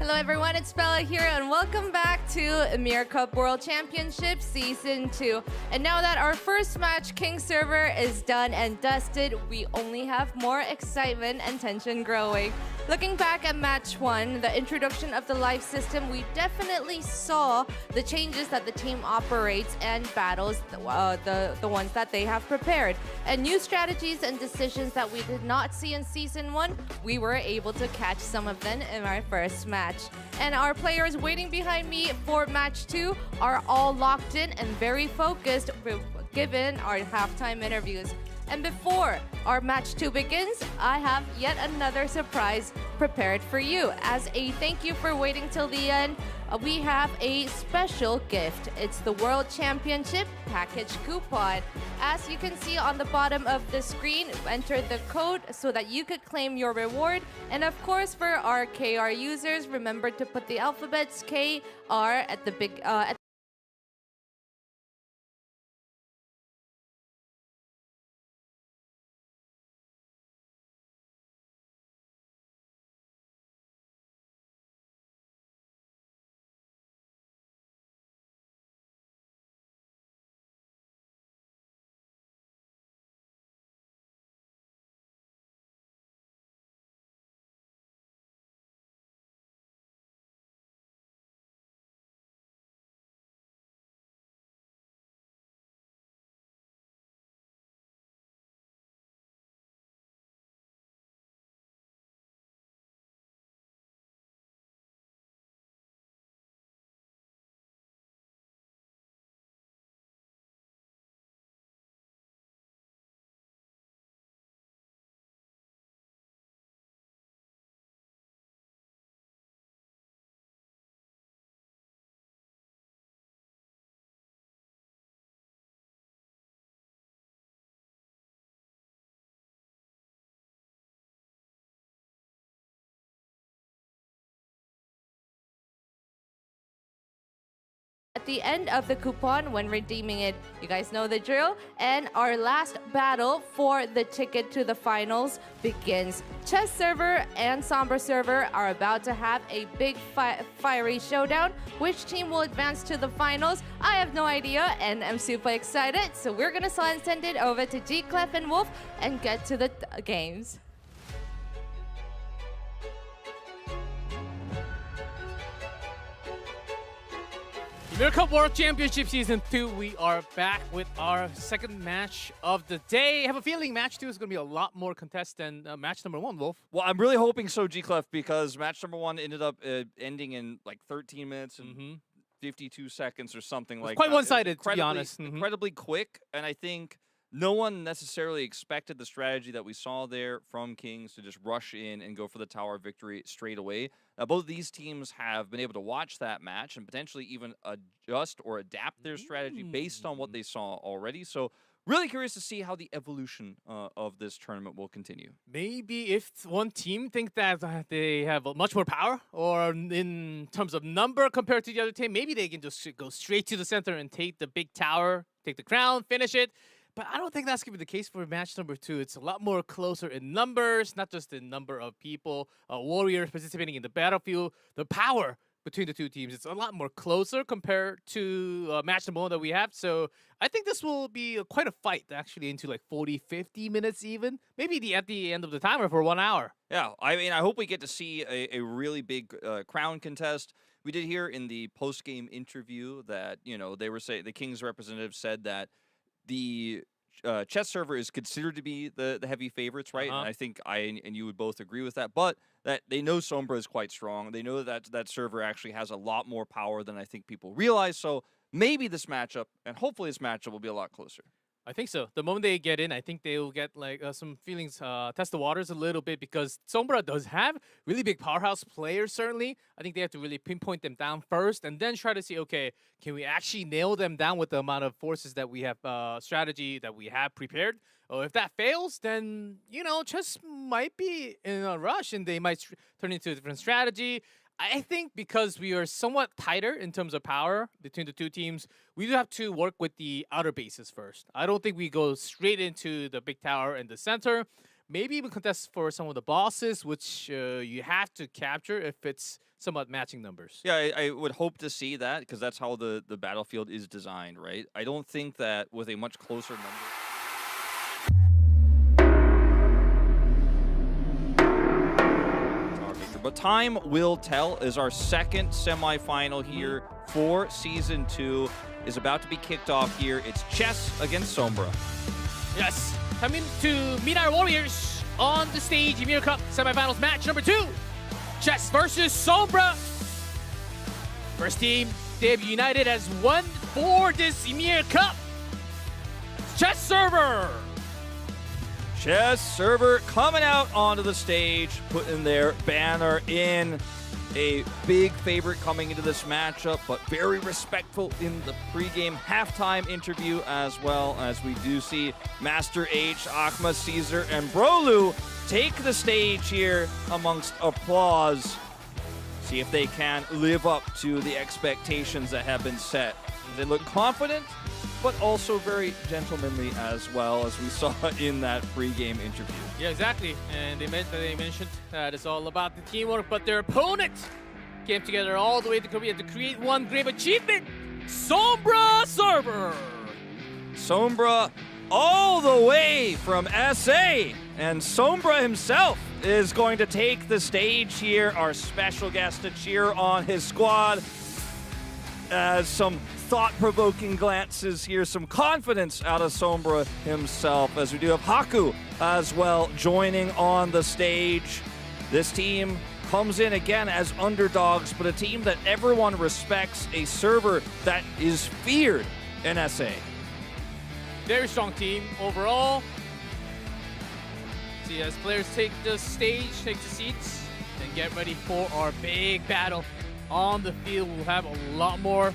Hello everyone, it's Bella here and welcome back to YMIR Cup World Championship Season 2. And now that our first match, King Server, is done and dusted, we only have more excitement and tension growing. Looking back at match 1, the introduction of the life system, we definitely saw the changes that the team operates and battles, the ones that they have prepared. And new strategies and decisions that we did not see in Season 1, we were able to catch some of them in our first match. And our players waiting behind me for match 2 are all locked in and very focused given our halftime interviews. And before our match 2 begins, I have yet another surprise prepared for you. As a thank you for waiting till the end, we have a special gift. It's the World Championship Package Coupon. As you can see on the bottom of the screen, enter the code so that you could claim your reward. And of course, for our KR users, remember to put the alphabets KR at the big at the end of the coupon when redeeming it. You guys know the drill. And our last battle for the ticket to the finals begins. Chess Server and Sombra Server are about to have a big fiery showdown. Which team will advance to the finals? I have no idea and I'm super excited. So we're gonna send it over to G, Clef, and Wolf and get to the games. YMIR Cup World Championship Season 2, we are back with our second match of the day. I have a feeling match 2 is going to be a lot more contest than match number 1, Wolf. Well, I'm really hoping so, G-Clef, because match number 1 ended up ending in like 13 minutes and 52 seconds or something like that. Quite one-sided, to be honest. Incredibly quick, and I think no one necessarily expected the strategy that we saw there from Kings to just rush in and go for the tower victory straight away. Both these teams have been able to watch that match and potentially even adjust or adapt their strategy based on what they saw already. So really curious to see how the evolution of this tournament will continue. Maybe if one team think that they have much more power, or in terms of number compared to the other team, maybe they can just go straight to the center and take the big tower, take the crown, finish it. But I don't think that's going to be the case for match number 2. It's a lot more closer in numbers, not just the number of people, warriors participating in the battlefield, the power between the two teams. It's a lot more closer compared to match number 1 that we have. So I think this will be quite a fight, actually, into like 40, 50 minutes even. Maybe at the end of the timer for 1 hour. Yeah, I mean, I hope we get to see a really big crown contest. We did hear in the post-game interview that, you know, they were saying the Kings representative said that the chess server is considered to be the heavy favorites, right? And I think I and you would both agree with that. But that they know Sombra is quite strong. They know that that server actually has a lot more power than I think people realize. So maybe this matchup, and hopefully this matchup, will be a lot closer. I think so. The moment they get in, I think they will get like some feelings, test the waters a little bit, because Sombra does have really big powerhouse players, certainly. I think they have to really pinpoint them down first and then try to see, okay, can we actually nail them down with the amount of forces that we have, strategy that we have prepared? Oh, if that fails, then, you know, chess might be in a rush and they might turn into a different strategy. I think because we are somewhat tighter in terms of power between the two teams, we do have to work with the outer bases first. I don't think we go straight into the big tower in the center. Maybe even contest for some of the bosses, which you have to capture if it's somewhat matching numbers. Yeah, I would hope to see that because that's how the battlefield is designed, right? I don't think that with a much closer number. But time will tell as our second semifinal here for Season 2 is about to be kicked off here. It's Chess against Sombra. Yes, coming to meet our Warriors on the stage, YMIR Cup semifinals match number 2. Chess versus Sombra. First team, they've united as one for this YMIR Cup. Chess server. Chess server coming out onto the stage, putting their banner in. A big favorite coming into this matchup, but very respectful in the pregame halftime interview, as well as we do see Master H, Akma, Caesar, and Brolu take the stage here amongst applause. See if they can live up to the expectations that have been set. They look confident, but also very gentlemanly as well, as we saw in that pregame interview. Yeah, exactly. And they mentioned that it's all about the teamwork, but their opponent came together all the way to Korea to create one great achievement. Sombra server. Sombra all the way from SA, and Sombra himself is going to take the stage here, our special guest to cheer on his squad. As some thought-provoking glances here, some confidence out of Sombra himself, as we do have Haku as well joining on the stage. This team comes in again as underdogs, but a team that everyone respects, a server that is feared in SA. Very strong team overall. See, as players take the stage, take the seats, and get ready for our big battle on the field. We'll have a lot more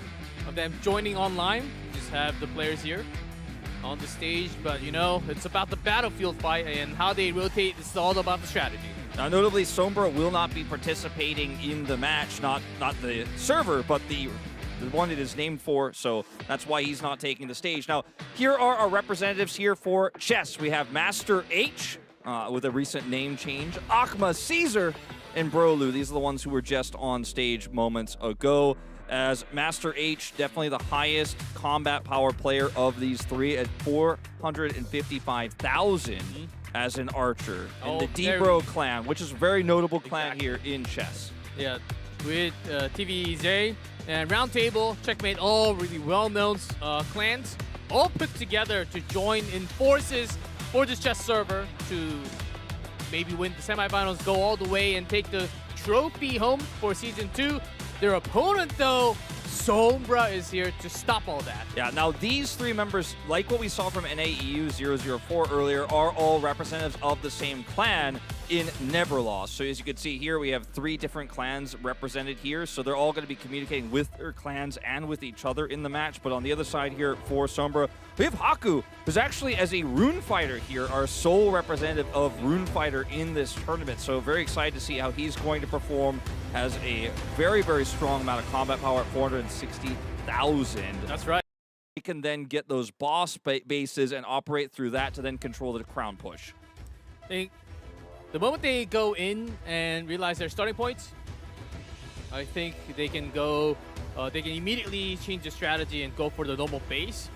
of them joining online. We just have the players here on the stage, but you know, it's about the battlefield fight and how they rotate. It's all about the strategy. Now, notably, Sombra will not be participating in the match, not the server, but the one it is named for, so that's why he's not taking the stage. Now, here are our representatives here for Chess. We have Master H with a recent name change, Akma, Caesar, and Brolu. These are the ones who were just on stage moments ago. As Master H, definitely the highest combat power player of these three at 455,000 as an archer in the D-Bro clan, which is a very notable clan here in Chess. Yeah, with TVZ and Roundtable, Checkmate, all really well-known clans, all put together to join in forces for this chess server to maybe win the semifinals, go all the way and take the trophy home for Season 2. Their opponent, though, Sombra, is here to stop all that. Yeah, now these three members, like what we saw from NAEU 004 earlier, are all representatives of the same clan in Neverlost. So as you can see here, we have 3 different clans represented here, so they're all going to be communicating with their clans and with each other in the match. But on the other side here for Sombra, we have Haku, who's actually, as a Rune Fighter here, our sole representative of Rune Fighter in this tournament. So very excited to see how he's going to perform. Has a very, very strong amount of combat power at 460,000. That's right. He can then get those boss bases and operate through that to then control the crown push. The moment they go in and realize their starting points, I think they can go, they can immediately change the strategy and go for the normal base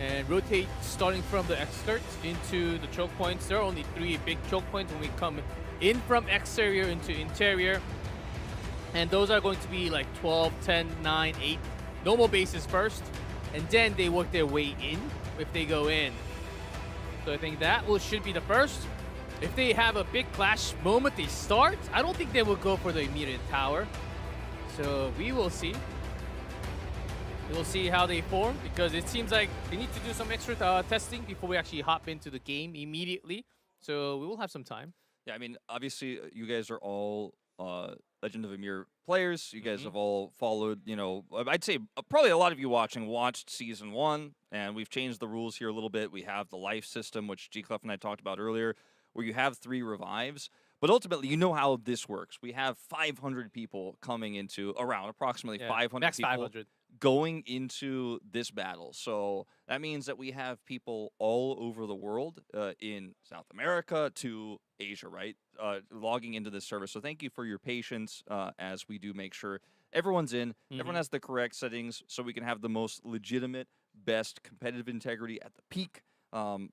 and rotate starting from the extert into the choke points. There are only 3 big choke points when we come in from exterior into interior. And those are going to be like 12, 10, 9, 8 normal bases first. And then they work their way in if they go in. So I think that should be the first. If they have a big clash moment they start, I don't think they will go for the immediate tower. So we will see. We'll see how they form, because it seems like they need to do some extra testing before we actually hop into the game immediately. So we will have some time. Yeah, I mean, obviously, you guys are all Legend of YMIR players. You guys have all followed, you know, I'd say probably a lot of you watched Season 1, and we've changed the rules here a little bit. We have the life system, which G. Clef and I talked about earlier, where you have 3 revives. But ultimately, you know how this works. We have 500 people coming into around approximately 500 max people 500. going into this battle. So that means that we have people all over the world, in South America to Asia, right? Logging into this server. So thank you for your patience as we do make sure everyone's in, everyone has the correct settings so we can have the most legitimate, best competitive integrity at the peak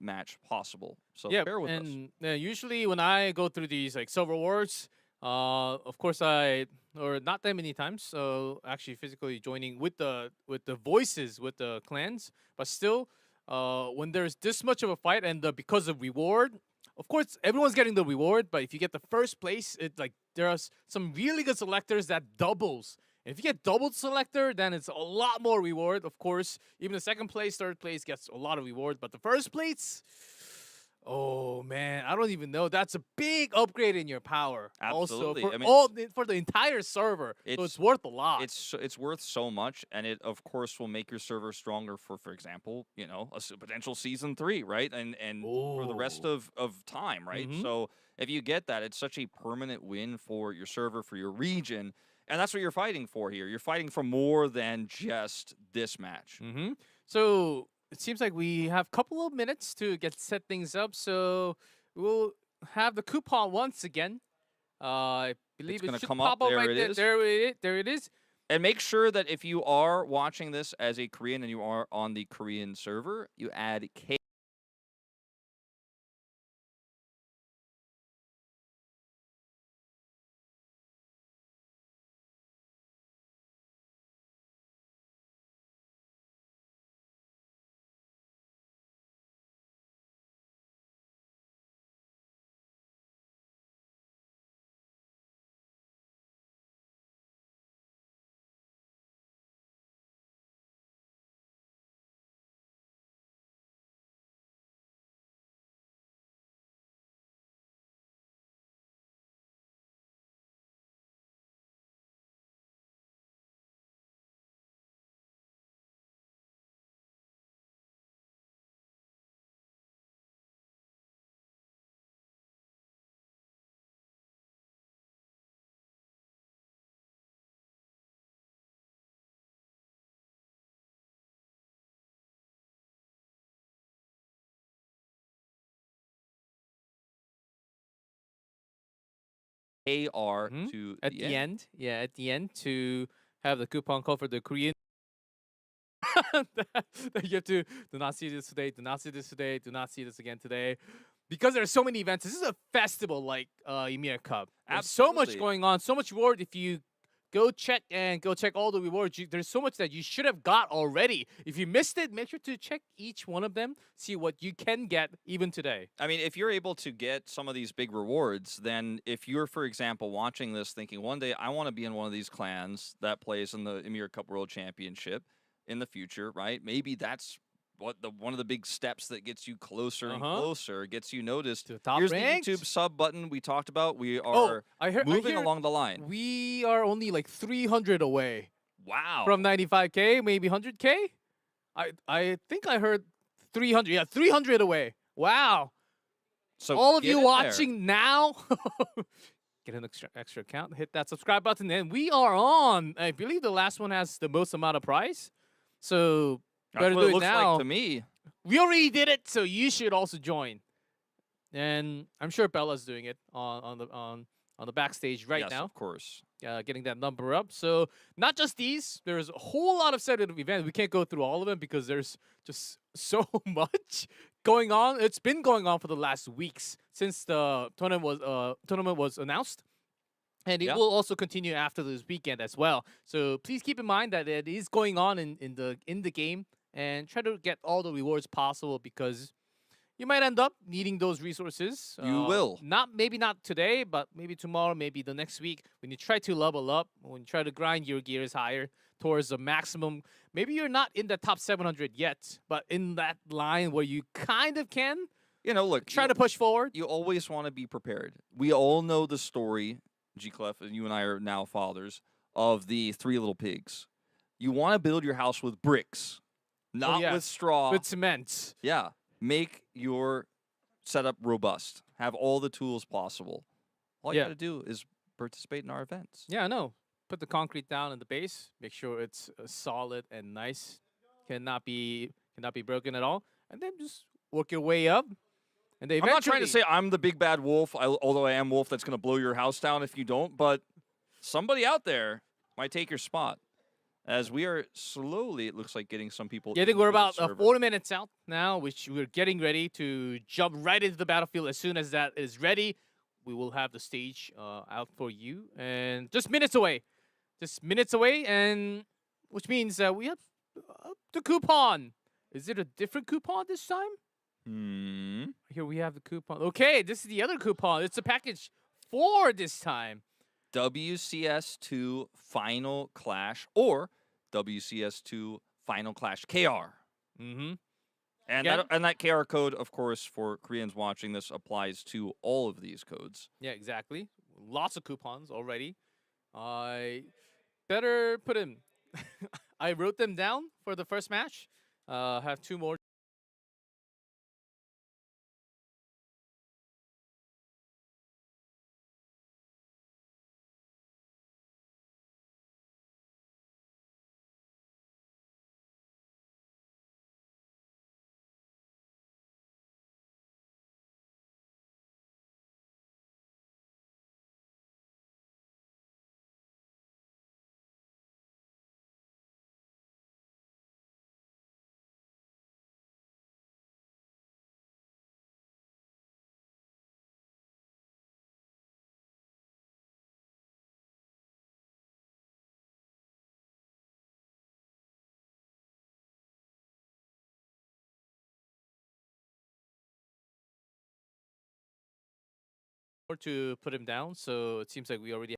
match possible. So bear with us. And usually when I go through these like silver wars, of course or not that many times, so actually physically joining with the voices with the clans, but still, when there's this much of a fight and because of reward, of course everyone's getting the reward, but if you get the first place, it's like there are some really good selectors that doubles. If you get doubled selector, then it's a lot more reward. Of course, even the second place, third place gets a lot of reward, but the first place, oh man, I don't even know. That's a big upgrade in your power. Absolutely. Also, I mean, for the entire server, so it's it's worth a lot. it's worth so much, and it of course will make your server stronger for example, a potential season 3, right? And for the rest of time, right? So if you get that, it's such a permanent win for your server, for your region. And that's what you're fighting for here. You're fighting for more than just this match. So it seems like we have a couple of minutes to set things up. So we'll have the coupon once again. I believe It's it should come pop up. up There right it there. is. There it is. And make sure that if you are watching this as a Korean and you are on the Korean server, you add K. AR to At the end. Yeah, at the end to have the coupon code for the Korean. You have to do not see this today, do not see this today, do not see this again today. Because there's so many events. This is a festival like YMIR Cup. There's so much Absolutely. going on, so much reward. If you go check all the rewards, there's so much that you should have got already. If you missed it, make sure to check each one of them, see what you can get even today. I mean, if you're able to get some of these big rewards, then if you're, for example, watching this thinking, one day I want to be in one of these clans that plays in the YMIR Cup World Championship in the future, right? Maybe that's one of the big steps that gets you closer and closer, gets you noticed. To the top Here's ranked. the YouTube sub button we talked about. We are moving along the line. We are only like 300 away Wow. from 95K, maybe 100K. I think I heard 300. Yeah, 300 away. Wow. So all of get you in watching now, get an extra account, hit that subscribe button, and we are on. I believe the last one has the most amount of prize. So That's better what do it it looks now. like to me. We already did it, so you should also join. And I'm sure Bella's doing it on the backstage right Yes, now, of course. getting that number up. So not just these, there's a whole lot of set of events. We can't go through all of them because there's just so much going on. It's been going on for the last weeks since the tournament was announced. And it will also continue after this weekend as well. So please keep in mind that it is going on in the game, and try to get all the rewards possible because you might end up needing those resources. You will. Maybe not today, but maybe tomorrow, maybe the next week. When you try to level up, when you try to grind your gears higher towards the maximum. Maybe you're not in the top 700 yet, but in that line where you kind of can. Look. Try to push forward. You always want to be prepared. We all know the story. G-Clef, and you and I are now fathers of the 3 little pigs. You want to build your house with bricks, not with straw. With cement. Yeah. Make your setup robust. Have all the tools possible. All you got to do is participate in our events. Yeah, I know. Put the concrete in our events. Yeah, I know. Put the concrete down in the base. Make sure it's solid and nice. Cannot be broken at all. And then just work your way up. And they I'm not trying to say I'm the big bad wolf, although I am wolf that's going to blow your house down if you don't. But somebody out there might take your spot. As we are slowly, it looks like, getting some people. Yeah, I think we're about 40 minutes out now, which we're getting ready to jump right into the battlefield. As soon as that is ready, we will have the stage out for you. And just minutes away. And which means we have the coupon. Is it a different coupon this time? Here we have the coupon. Okay, this is the other coupon. It's a package 4 this time. WCS2 Final Clash or WCS2 Final Clash KR. And that KR code, of course, for Koreans watching this, applies to all of these codes. Yeah, exactly. Lots of coupons already. I better put in. I wrote them down for the first match. Have 2 more. To put him down, so it seems like we already.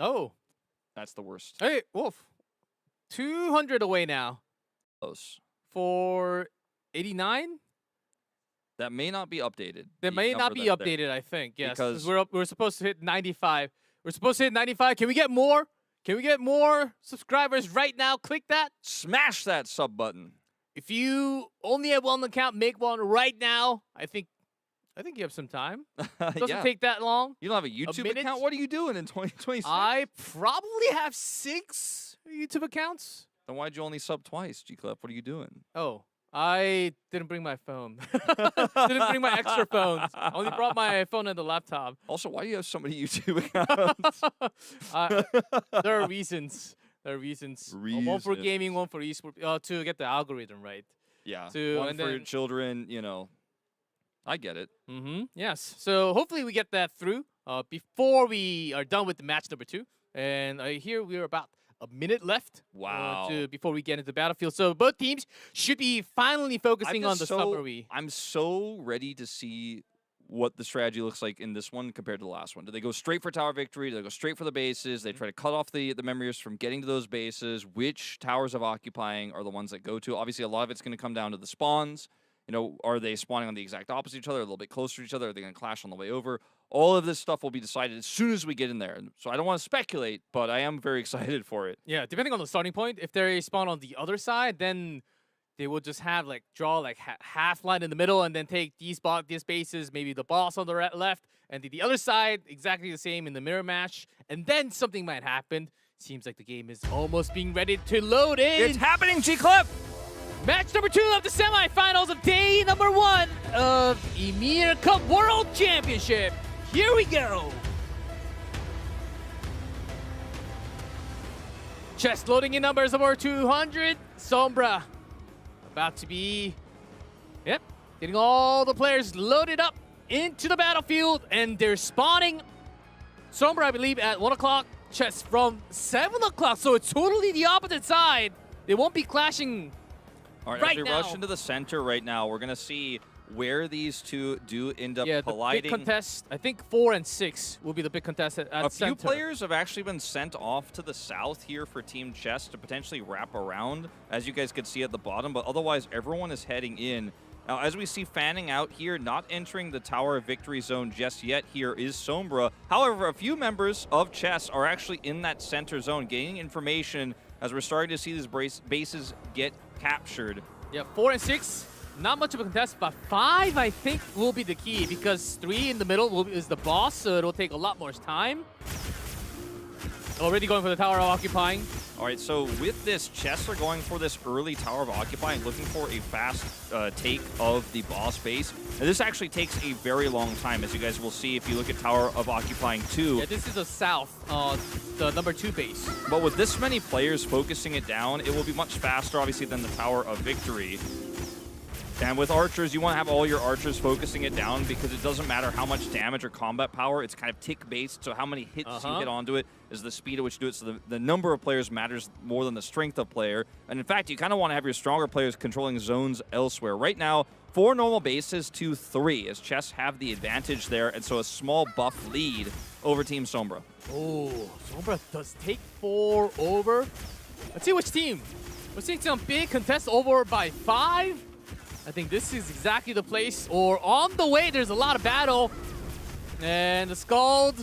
Oh, that's the worst. Hey, Wolf. 200 away now. Close. For 89? That may not be updated. That may not be updated, I think. Yes, because we're supposed to hit 95. We're supposed to hit 95. Can we get more? Can we get more subscribers right now? Click that. Smash that sub button. If you only have one account, make one right now. I think you have some time. It doesn't take that long. You don't have a YouTube account? What are you doing in 2026? I probably have 6 YouTube accounts. Then why'd you only sub twice, G-Clef? What are you doing? Oh, I didn't bring my phone. Didn't bring my extra phones. I only brought my phone and the laptop. Also, why do you have so many YouTube accounts? There are reasons. One for gaming, one for esports, to get the algorithm right. Yeah, one for your children, you know. I get it. Yes. So hopefully we get that through before we are done with the match number 2. And here we're about a minute left. Wow. Before we get into the battlefield. So both teams should be finally focusing on the summary. I'm so ready to see what the strategy looks like in this one compared to the last one. Do they go straight for tower victory? Do they go straight for the bases? They try to cut off the memories from getting to those bases. Which towers of occupying are the ones that go to? Obviously, a lot of it's going to come down to the spawns. You know, are they spawning on the exact opposite of each other, a little bit closer to each other? Are they going to clash on the way over? All of this stuff will be decided as soon as we get in there. So I don't want to speculate, but I am very excited for it. Yeah, depending on the starting point, if they spawn on the other side, then they will just have draw half line in the middle and then take these bases, maybe the boss on the left, and the other side exactly the same in the mirror match, and then something might happen. Seems like the game is almost being ready to load in. It's happening, G-Clip! Match number 2 of the semifinals of day number 1 of YMIR Cup World Championship. Here we go. Chest loading in numbers over 200. Sombra about to be, getting all the players loaded up into the battlefield, and they're spawning. Sombra, I believe, at 1 o'clock. Chest from 7 o'clock, so it's totally the opposite side. They won't be clashing. All right, as we rush into the center right now, we're going to see where these two do end up Yeah, colliding. the big contest, I think 4 and 6 will be the big contest at A center. few players have actually been sent off to the south here for Team Chess to potentially wrap around, as you guys could see at the bottom, but otherwise everyone is heading in. Now, as we see fanning out here, not entering the Tower of Victory zone just yet here is Sombra. However, a few members of Chess are actually in that center zone, gaining information as we're starting to see these bases get captured. Yeah, 4 and 6, not much of a contest, but 5 I think will be the key because 3 in the middle is the boss, so it'll take a lot more time. Already going for the Tower of Occupying. All right, so with this, Chess are going for this early Tower of Occupying, looking for a fast take of the boss base. And this actually takes a very long time, as you guys will see if you look at Tower of Occupying 2. Yeah, this is the south, the number 2 base. But with this many players focusing it down, it will be much faster, obviously, than the Tower of Victory. And with archers, you want to have all your archers focusing it down because it doesn't matter how much damage or combat power. It's kind of tick-based, so how many hits you hit onto it is the speed at which you do it. So the number of players matters more than the strength of player. And in fact, you kind of want to have your stronger players controlling zones elsewhere. Right now, 4 normal bases to 3, as Chess have the advantage there, and so a small buff lead over Team Sombra. Oh, Sombra does take 4 over. Let's see which team. We're seeing some big contests over by 5. I think this is exactly the place, or on the way, there's a lot of battle. And the Scald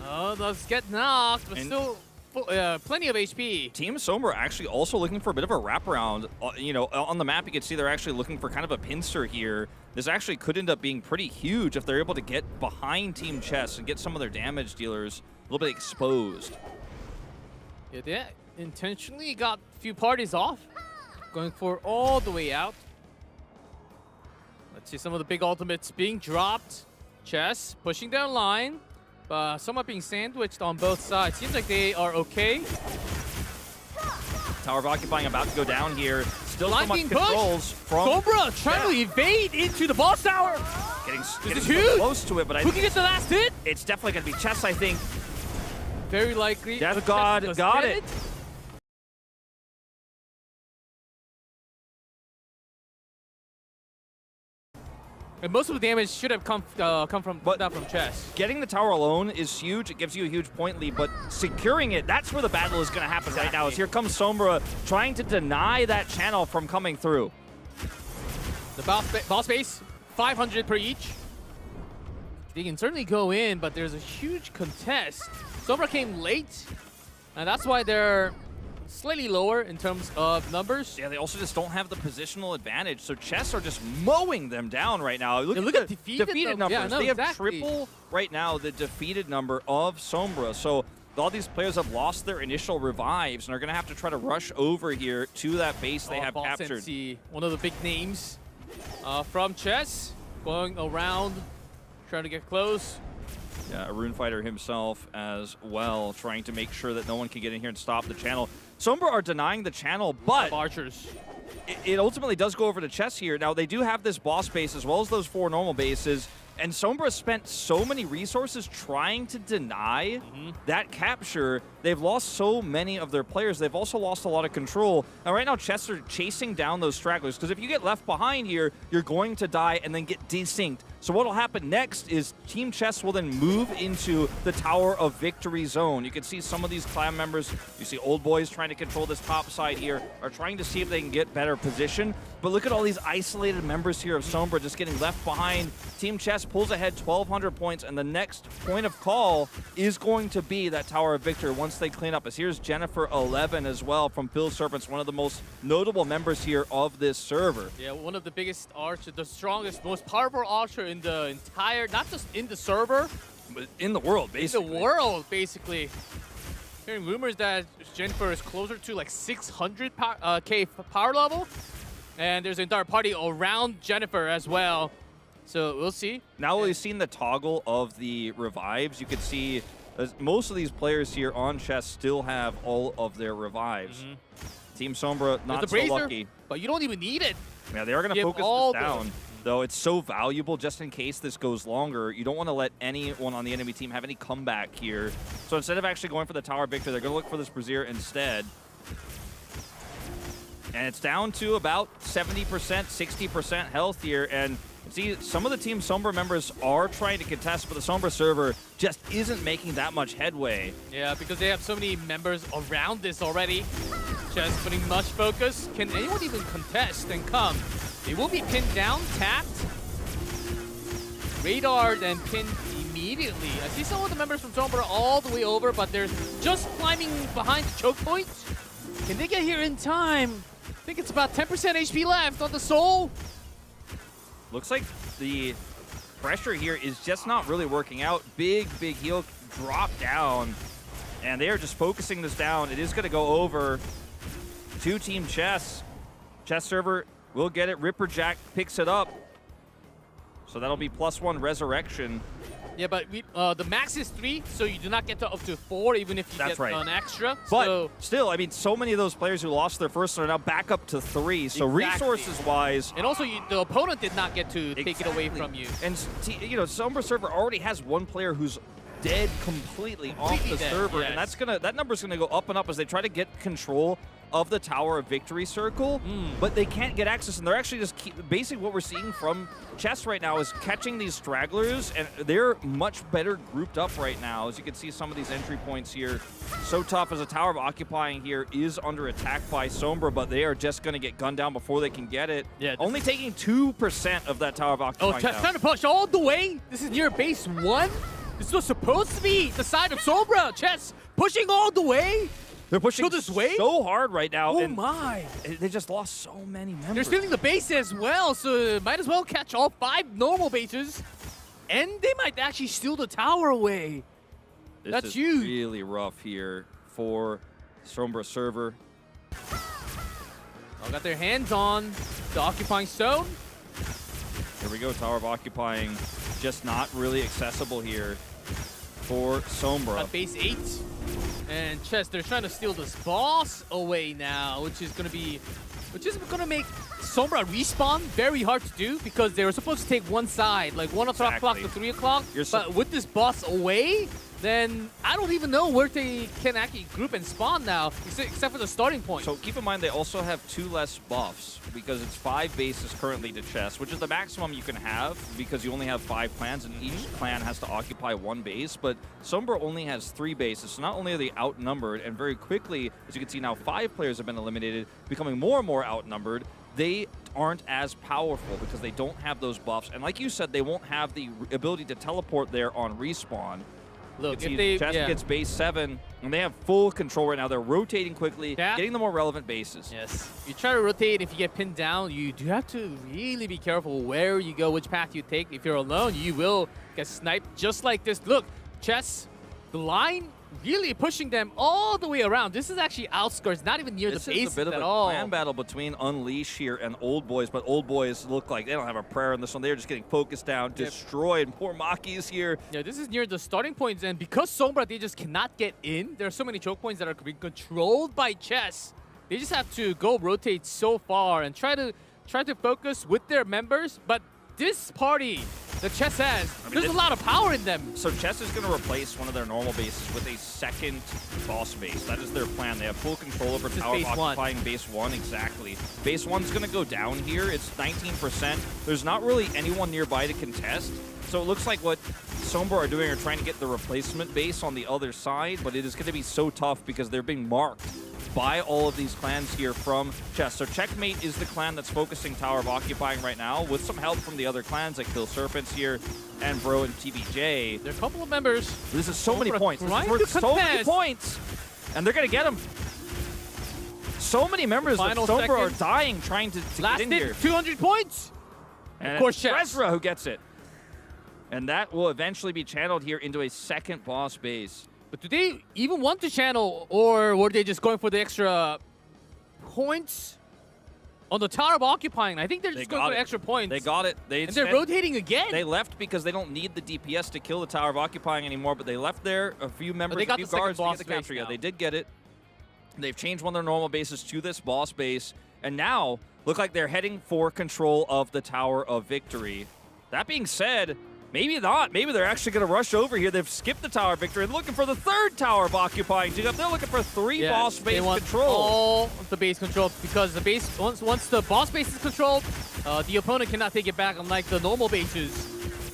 does get knocked, but still plenty of HP. Team Sombra actually also looking for a bit of a wraparound. You know, on the map, you can see they're actually looking for kind of a pincer here. This actually could end up being pretty huge if they're able to get behind Team Chess and get some of their damage dealers a little bit exposed. Yeah, they intentionally got a few parties off, going for all the way out. Let's see some of the big ultimates being dropped. Chess pushing down line, but somewhat being sandwiched on both sides. Seems like they are okay. Tower of Occupying about to go down here. Still Line so much being controls pushed. from Sombra trying to evade into the boss tower. getting is so huge. close to it, but Who can get the last hit? it's definitely going to be Chess, I think. Very likely. Death Chess God does got get it. And most of the damage should have come from Chess. Getting the tower alone is huge. It gives you a huge point lead, but securing it, that's where the battle is going to happen right now. As here comes Sombra trying to deny that channel from coming through. The boss base, 500 per each. They can certainly go in, but there's a huge contest. Sombra came late, and that's why they're slightly lower in terms of numbers. Yeah, they also just don't have the positional advantage, so Chess are just mowing them down right now. Look at the defeated numbers. Yeah, no, they have exactly. triple right now the defeated number of Sombra. So all these players have lost their initial revives and are going to have to try to rush over here to that base they have captured. Sensei, one of the big names from Chess, going around, trying to get close. Yeah, a Rune Fighter himself as well, trying to make sure that no one can get in here and stop the channel. Sombra are denying the channel, but Archers. it ultimately does go over to Chess here. Now, they do have this boss base as well as those 4 normal bases, and Sombra spent so many resources trying to deny that capture. They've lost so many of their players. They've also lost a lot of control. Now, right now, Chess are chasing down those stragglers, because if you get left behind here, you're going to die and then get desynced. So what will happen next is Team Chess will then move into the Tower of Victory zone. You can see some of these clan members, you see old boys trying to control this top side here, are trying to see if they can get better position. But look at all these isolated members here of Sombra just getting left behind. Team Chess pulls ahead 1,200 points, and the next point of call is going to be that Tower of Victory once they clean up. As here's Jennifer 11 as well from Phil Serpents, one of the most notable members here of this server. Yeah, one of the biggest archers, the strongest, most powerful archer in the entire, not just in the server, But in the world, basically. in the world, basically. Hearing rumors that Jennifer is closer to like 600k power level, and there's an entire party around Jennifer as well. So we'll see. Now we've seen the toggle of the revives. You can see most of these players here on Chess still have all of their revives. Team Sombra not so lucky. But you don't even need it. Yeah, they are going to focus this down. Though it's so valuable just in case this goes longer. You don't want to let anyone on the enemy team have any comeback here. So instead of actually going for the Tower Victor, they're going to look for this Brazier instead. And it's down to about 70%, 60% health here. And see, some of the Team Sombra members are trying to contest, but the Sombra server just isn't making that much headway. Yeah, because they have so many members around this already. Just putting much focus. Can anyone even contest and come? They will be pinned down, tapped, radared, and pinned immediately. I see some of the members from Sombra all the way over, but they're just climbing behind the choke point. Can they get here in time? I think it's about 10% HP left on the Soul. Looks like the pressure here is just not really working out. Big heal drop down, and they are just focusing this down. It is going to go over to Team Chess. Chess server will get it. Ripper Jack picks it up. So that'll be +1 resurrection. Yeah, but the max is 3, so you do not get to up to 4, even if you That's get right. an extra. But so still, I mean, so many of those players who lost their first are now back up to 3. So Exactly. resources-wise, and also, the opponent did not get to take it away from you. And you know, Sombra server already has one player who's dead completely off the dead, server, yes. and that number's gonna go up and up as they try to get control of the Tower of Victory circle, but they can't get access, and they're actually just basically what we're seeing from Chess right now is catching these stragglers, and they're much better grouped up right now. As you can see, some of these entry points here, so tough as a Tower of Occupying here is under attack by Sombra, but they are just gonna get gunned down before they can get it. Yeah, only taking 2% of that Tower of Oh, Occupying Chess down. trying to push all the way. This is near base 1. This was supposed to be the side of Sombra. Chess pushing all the way. They're pushing this way? so hard right now, Oh and my. they just lost so many members. They're stealing the base as well, so might as well catch all 5 normal bases. And they might actually steal the tower away. This That's is huge. really rough here for Sombra server. All got their hands on the occupying stone. Here we go, Tower of Occupying, just not really accessible here for Sombra. At base 8. And Chess, they're trying to steal this boss away now, which is gonna make Sombra respawn very hard to do because they were supposed to take one side, like 1 o'clock to 3 o'clock. But with this boss away, then I don't even know where they can actually group and spawn now, except for the starting point. So keep in mind they also have 2 less buffs because it's 5 bases currently to Chess, which is the maximum you can have because you only have 5 clans and each clan has to occupy 1 base. But Sombra only has 3 bases, so not only are they outnumbered, and very quickly, as you can see now, 5 players have been eliminated, becoming more and more outnumbered. They aren't as powerful because they don't have those buffs. And like you said, they won't have the ability to teleport there on respawn. Look, Chess gets base 7, and they have full control right now. They're rotating quickly, getting the more relevant bases. Yes. You try to rotate, if you get pinned down, you do have to really be careful where you go, which path you take. If you're alone, you will get sniped just like this. Look, Chess, the line really pushing them all the way around. This is actually outskirts, not even near the base at all. This is a bit of a clan battle between Unleash here and Old Boys, but Old Boys look like they don't have a prayer in this one. They're just getting focused down, destroyed. Poor Maki's here. Yeah, this is near the starting points, and because Sombra, they just cannot get in. There are so many choke points that are being controlled by Chess. They just have to go rotate so far and try to focus with their members, but this party that Chess has, there's a lot of power in them. So Chess is going to replace one of their normal bases with a second boss base. That is their plan. They have full control over Tower of Occupying base 1. Exactly. Base 1's going to go down here. It's 19%. There's not really anyone nearby to contest. So it looks like what Sombra are doing are trying to get the replacement base on the other side, but it is going to be so tough because they're being marked by all of these clans here from Chess. So Checkmate is the clan that's focusing Tower of Occupying right now with some help from the other clans like Kill Serpents here and Bro and TBJ. There are a couple of members. This is so many points. This is trying worth to so many contest. points. And they're going to get them. So many members of Sombra are dying trying to get in here. 200 points. And of course, Trezra who gets it. And that will eventually be channeled here into a second boss base. But do they even want to channel, or were they just going for the extra points on the Tower of Occupying? I think they're just going for the extra points. They got it. And they're rotating again. They left because they don't need the DPS to kill the Tower of Occupying anymore, but they left there a few members, a few guards to get the capture. Yeah, they did get it. They've changed one of their normal bases to this boss base, and now look like they're heading for control of the Tower of Victory. That being said, Maybe not. Maybe they're actually going to rush over here. They've skipped the tower victory and looking for the third tower of occupying. They're looking for 3 boss base control. All the base control because the base once the boss base is controlled, the opponent cannot take it back unlike the normal bases.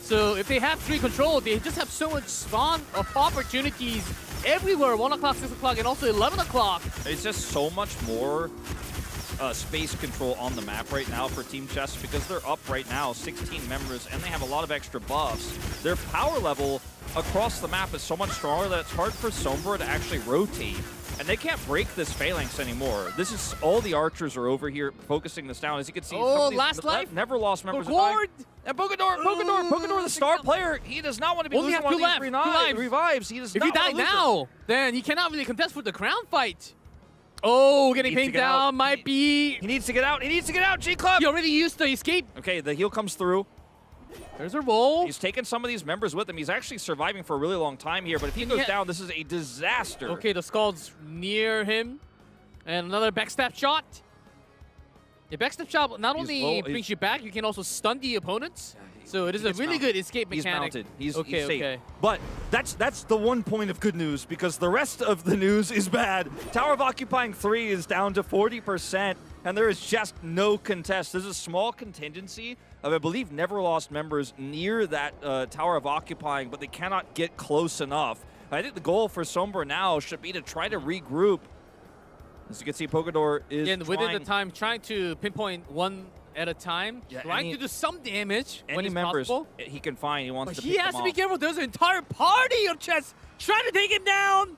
So if they have 3 control, they just have so much spawn of opportunities everywhere. 1 o'clock, 6 o'clock, and also 11 o'clock. It's just so much more space control on the map right now for Team Chess because they're up right now 16 members and they have a lot of extra buffs. Their power level across the map is so much stronger that it's hard for Sombra to actually rotate. And they can't break this phalanx anymore. This is all the archers are over here focusing this down. As you can see, last life. Never lost members. And Pogador, the star player, he does not want to be only losing have one of these revives. He does if not he died now, then he cannot really contest for the crown fight. Oh, getting pinned down might be. He needs to get out. He needs to get out. G-Club. He already used the escape. Okay, the heal comes through. There's a roll. He's taken some of these members with him. He's actually surviving for a really long time here, but if he goes down, this is a disaster. Okay, the Scald's near him. And another backstab shot. The backstab shot not only brings you back, you can also stun the opponents. So it is a really good escape mechanic. He's mounted. He's safe. Okay. But that's the one point of good news because the rest of the news is bad. Tower of Occupying 3 is down to 40%, and there is just no contest. There's a small contingency of, I believe, never lost members near that Tower of Occupying, but they cannot get close enough. I think the goal for Sombra now should be to try to regroup. As you can see, Pogador is within the time, trying to pinpoint one at a time, trying to do some damage when it's possible. He can find. He wants to. He has to be careful. There's an entire party of chess trying to take him down.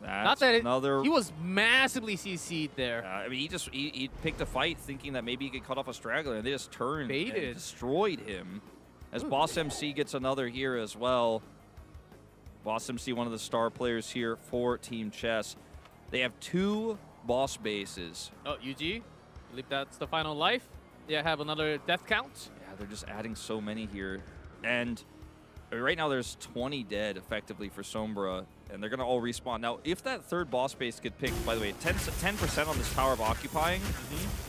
Not that he was massively CC'd there. I mean, he picked a fight thinking that maybe he could cut off a straggler, and they just turned and destroyed him. As Boss MC gets another here as well. Boss MC, one of the star players here for Team Chess. They have 2 boss bases. Oh, UG? I believe that's the final life. They have another death count. Yeah, they're just adding so many here. And right now there's 20 dead effectively for Sombra, and they're going to all respawn. Now, if that third boss base get picked, by the way, 10% on this Tower of Occupying,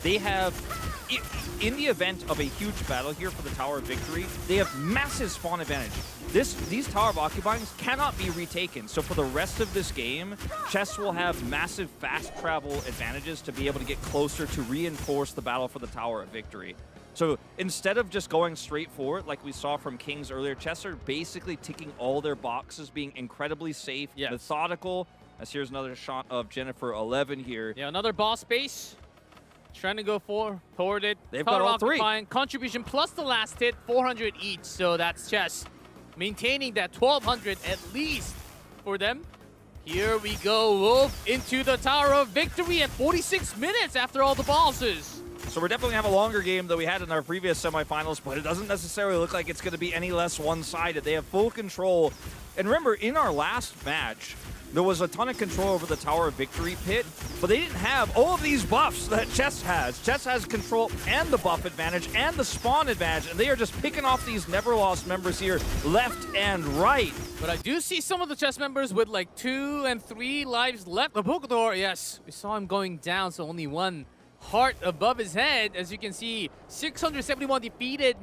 they have, in the event of a huge battle here for the Tower of Victory, they have massive spawn advantage. These Tower of Occupyings cannot be retaken. So for the rest of this game, Chess will have massive fast travel advantages to be able to get closer to reinforce the battle for the Tower of Victory. So instead of just going straight forward like we saw from Kings earlier, Chess are basically ticking all their boxes, being incredibly safe, methodical. As here's another shot of Jennifer 11 here. Yeah, another boss base. Trying to go toward it. They've got all 3. Contribution plus the last hit, 400 each. So that's Chess maintaining that 1,200 at least for them. Here we go, Wolf into the Tower of Victory at 46 minutes after all the bosses. So we're definitely going to have a longer game than we had in our previous semifinals, but it doesn't necessarily look like it's going to be any less one-sided. They have full control. And remember, in our last match, there was a ton of control over the Tower of Victory pit, but they didn't have all of these buffs that Chess has. Chess has control and the buff advantage and the spawn advantage, and they are just picking off these never lost members here left and right. But I do see some of the Chess members with like 2 and 3 lives left. The Pogador, yes, we saw him going down, so only 1 heart above his head. As you can see, 671 defeated.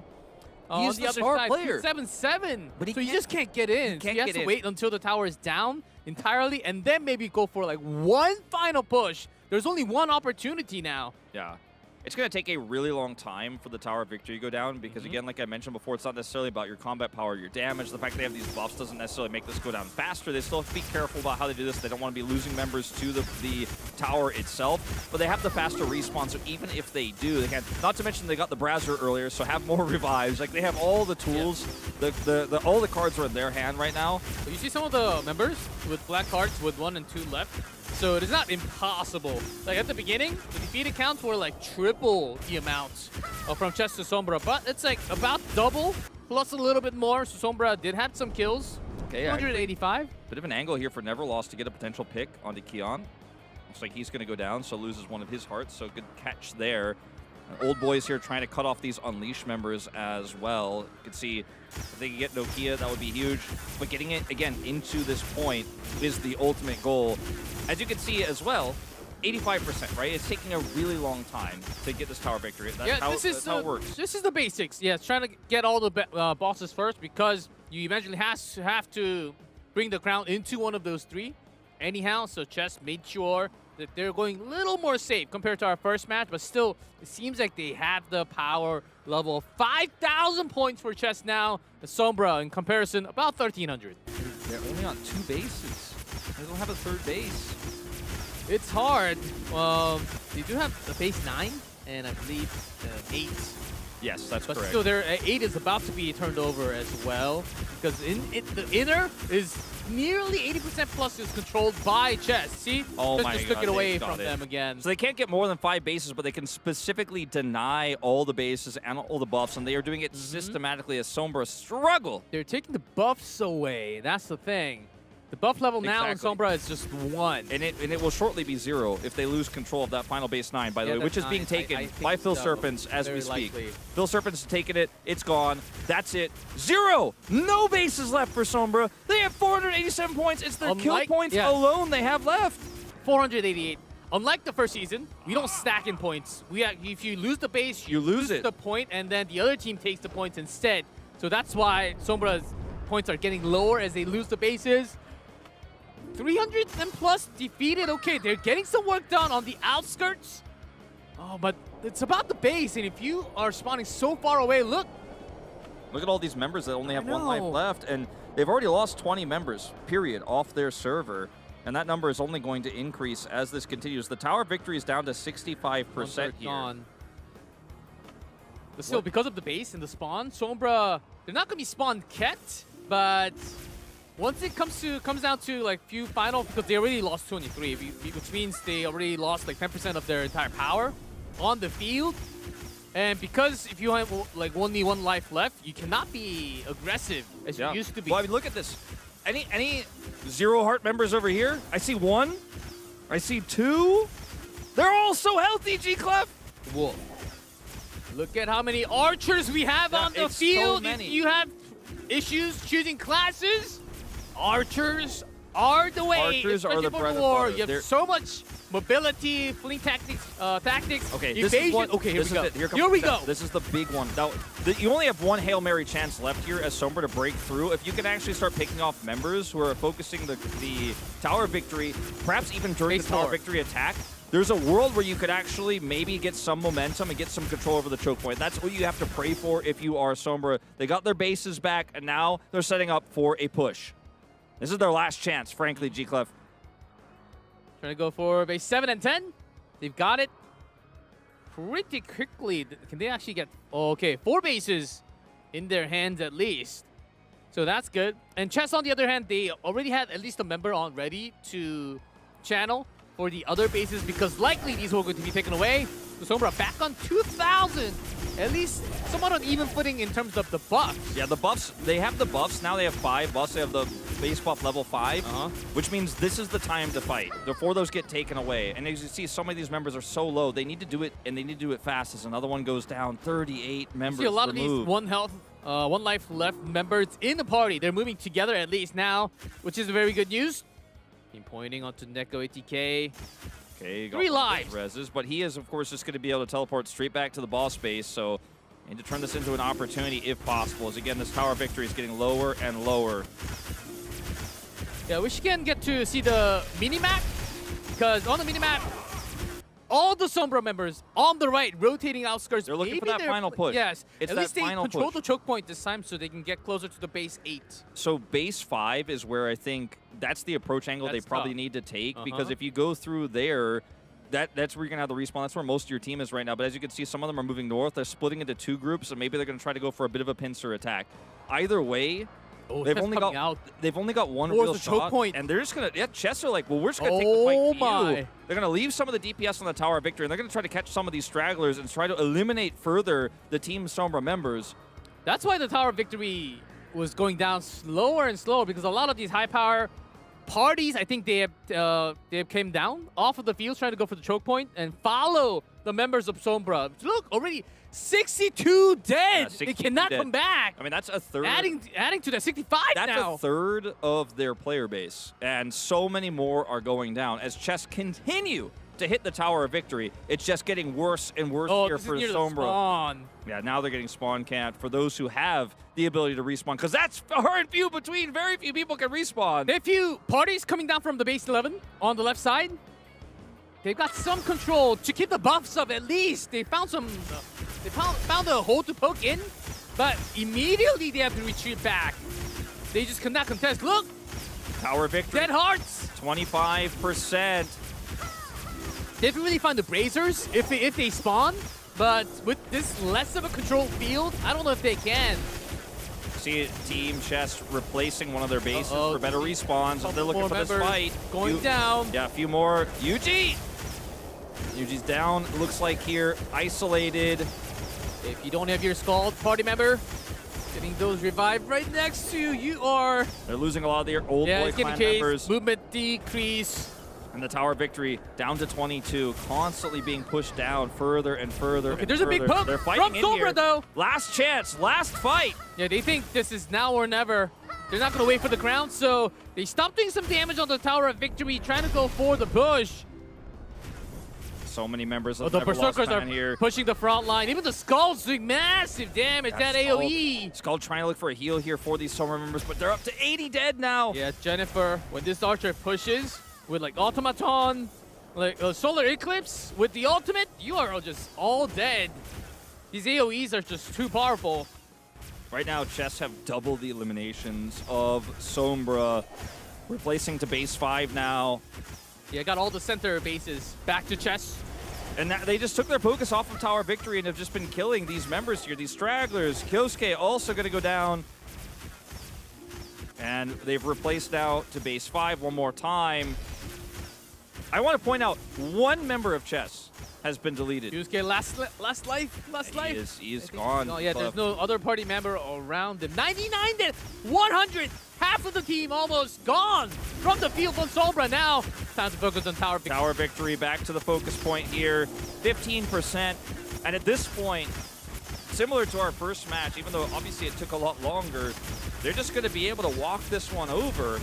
He's on the other star side, player. 7-7. But so you just can't get in. He has to wait until the tower is down entirely, and then maybe go for like 1 final push. There's only 1 opportunity now. Yeah. It's going to take a really long time for the Tower of Victory to go down because, again, like I mentioned before, it's not necessarily about your combat power, your damage. The fact they have these buffs doesn't necessarily make this go down faster. They still have to be careful about how they do this. They don't want to be losing members to the tower itself, but they have the faster respawn, so even if they do, they can. Not to mention they got the Brazier earlier, so have more revives. Like, they have all the tools. Yeah. All the cards are in their hand right now. But you see some of the members with black cards with 1 and 2 left. So it is not impossible. Like at the beginning, the defeated counts were like triple the amount from Chess to Sombra, but it's like about double plus a little bit more. So Sombra did have some kills. Okay, 285. Bit of an angle here for Neverlost to get a potential pick onto Keon. Looks like he's going to go down, so loses 1 of his hearts. So good catch there. Old Boys here trying to cut off these Unleash members as well. You can see if they can get Nokia, that would be huge. But getting it, again, into this point is the ultimate goal. As you can see as well, 85%, right? It's taking a really long time to get this tower victory. That's how it works. This is the basics. Yeah, it's trying to get all the bosses first because you eventually have to bring the crown into one of those three. Anyhow, so Chess made sure that they're going a little more safe compared to our first match, but still, it seems like they have the power level. 5,000 points for Chess now. The Sombra, in comparison, about 1,300. They're only on 2 bases. They don't have a 3rd base. It's hard. They do have a base 9 and I believe 8. Yes, that's but correct. Still, their 8 is about to be turned over as well because the inner is nearly 80% plus is controlled by Chess. See? Oh my just God, took it away from it. them again. So they can't get more than 5 bases, but they can specifically deny all the bases and all the buffs, and they are doing it systematically as Sombra struggle. They're taking the buffs away. That's the thing. The buff level now in Sombra is just 1. And it will shortly be 0 if they lose control of that final base 9, by the way, which is being taken by Phil Serpents as we speak. Likely. Phil Serpents is taking it. It's gone. That's it. 0! No bases left for Sombra. They have 487 points. It's their kill points alone they have left. 488. Unlike the first season, we don't stack in points. If you lose the base, you lose the point, and then the other team takes the points instead. So that's why Sombra's points are getting lower as they lose the bases. 300 and plus defeated. Okay, they're getting some work done on the outskirts. Oh, but it's about the base, and if you are spawning so far away, look at all these members that only have 1 life left, and they've already lost 20 members, period, off their server, and that number is only going to increase as this continues. The tower victory is down to 65% here. Gone. But still, because of the base and the spawn, Sombra, they're not going to be spawned kept, but once it comes down to like few final, because they already lost 23, which means they already lost like 10% of their entire power on the field. And because if you have like only 1 life left, you cannot be aggressive as you used to be. Well, I mean, look at this. Any 0 heart members over here? I see 1. I see 2. They're all so healthy, G-Clef. Whoa. Look at how many archers we have on the field. So many. If you have issues choosing classes, archers are the way. Archers are the bread of war. butter. You have so much mobility, fleeing tactics, Okay, evasion. this is one. Okay, here we go. Here we go. This is the big one. Now, you only have 1 Hail Mary chance left here as Sombra to break through. If you can actually start picking off members who are focusing the tower victory, perhaps even during the tower victory attack, there's a world where you could actually maybe get some momentum and get some control over the choke point. That's what you have to pray for if you are Sombra. They got their bases back, and now they're setting up for a push. This is their last chance, frankly, G-Clef. Trying to go for base 7 and 10. They've got it pretty quickly. Can they actually get... Okay, 4 bases in their hands at least. So that's good. And Chess, on the other hand, they already had at least a member on ready to channel for the other bases because likely these were going to be taken away. So Sombra back on 2,000. At least somewhat on even footing in terms of the buffs. Yeah, the buffs, they have the buffs. Now they have 5 buffs. They have the base buff level 5, which means this is the time to fight before those get taken away. And as you see, so many of these members are so low. They need to do it, and they need to do it fast as another one goes down. 38 members See a lot removed. of these 1 health, 1 life left members in the party. They're moving together at least now, which is very good news. Been pointing onto Neko ATK. Okay, 3 lives. Reses, but he is, of course, just going to be able to teleport straight back to the boss space, so need to turn this into an opportunity if possible, as again, this tower victory is getting lower and lower. Yeah, we should get to see the mini-map, because on the mini-map, all the Sombra members on the right, rotating outskirts. They're looking for that final push. Yes, it's at least they control push. the choke point this time so they can get closer to the base 8. So base 5 is where I think that's the approach angle they probably need to take, because if you go through there, that's where you're going to have the respawn. That's where most of your team is right now. But as you can see, some of them are moving north. They're splitting into 2 groups, and maybe they're going to try to go for a bit of a pincer attack. Either way, they've only got 1 real shot, choke point. And they're just going to, Chess are like, well, we're just going to take the fight to you. They're going to leave some of the DPS on the tower victory, and they're going to try to catch some of these stragglers and try to eliminate further the Team Sombra members. That's why the tower victory was going down slower and slower, because a lot of these high power parties, I think they have came down off of the field trying to go for the choke point and follow the members of Sombra. Look, already 62 dead. 62 they cannot come back. I mean, that's a third. Adding to that 65 that's now. A third of their player base, and so many more are going down as Chess continue to hit the Tower of Victory. It's just getting worse and worse here for Sombra. Yeah, now they're getting spawn camped for those who have the ability to respawn, because that's far and few between. Very few people can respawn. There are a few parties coming down from the base 11 on the left side. They've got some control to keep the buffs up at least. They found some, they found a hole to poke in, but immediately they have to retreat back. They just cannot contest. Look! Tower of Victory. Dead hearts! 25%. They have to really find the Brazers if they spawn, but with this less of a controlled field, I don't know if they can. See Team Chess replacing one of their bases for better respawns. They're looking for this fight. Going down. Yeah, a few more. Yuji! Yuji's down, looks like here, isolated. If you don't have your Scald party member, getting those revived right next to you are... They're losing a lot of their old boy clan members. Movement decrease. And the Tower of Victory down to 22, constantly being pushed down further and further. Okay, there's a big poke They're fighting from Sombra, though. Last chance, last fight. Yeah, they think this is now or never. They're not going to wait for the ground, so they stop doing some damage on the Tower of Victory, trying to go for the push. So many members of the Never Lost Berserkers Clan are here. pushing the front line. Even the Skull's doing massive damage. That AoE. Skull trying to look for a heal here for these Sombra members, but they're up to 80 dead now. Yeah, Jennifer, when this archer pushes with like Automaton, like Solar Eclipse, with the ultimate, you are just all dead. These AoEs are just too powerful. Right now, Chess have double the eliminations of Sombra, replacing to base 5 now. Yeah, got all the center bases back to Chess. And they just took their focus off of Tower Victory and have just been killing these members here, these stragglers. Kyosuke also going to go down. And they've replaced now to base 5 one more time. I want to point out, one member of Chess has been deleted. Kyosuke, last life. He is gone. Oh, yeah, there's no other party member around him. 99 dead, 100. Half of the team almost gone from the field on Sombra. Now, time to focus on Tower Victory. Tower Victory back to the focus point here. 15%. And at this point, similar to our first match, even though obviously it took a lot longer, they're just going to be able to walk this one over.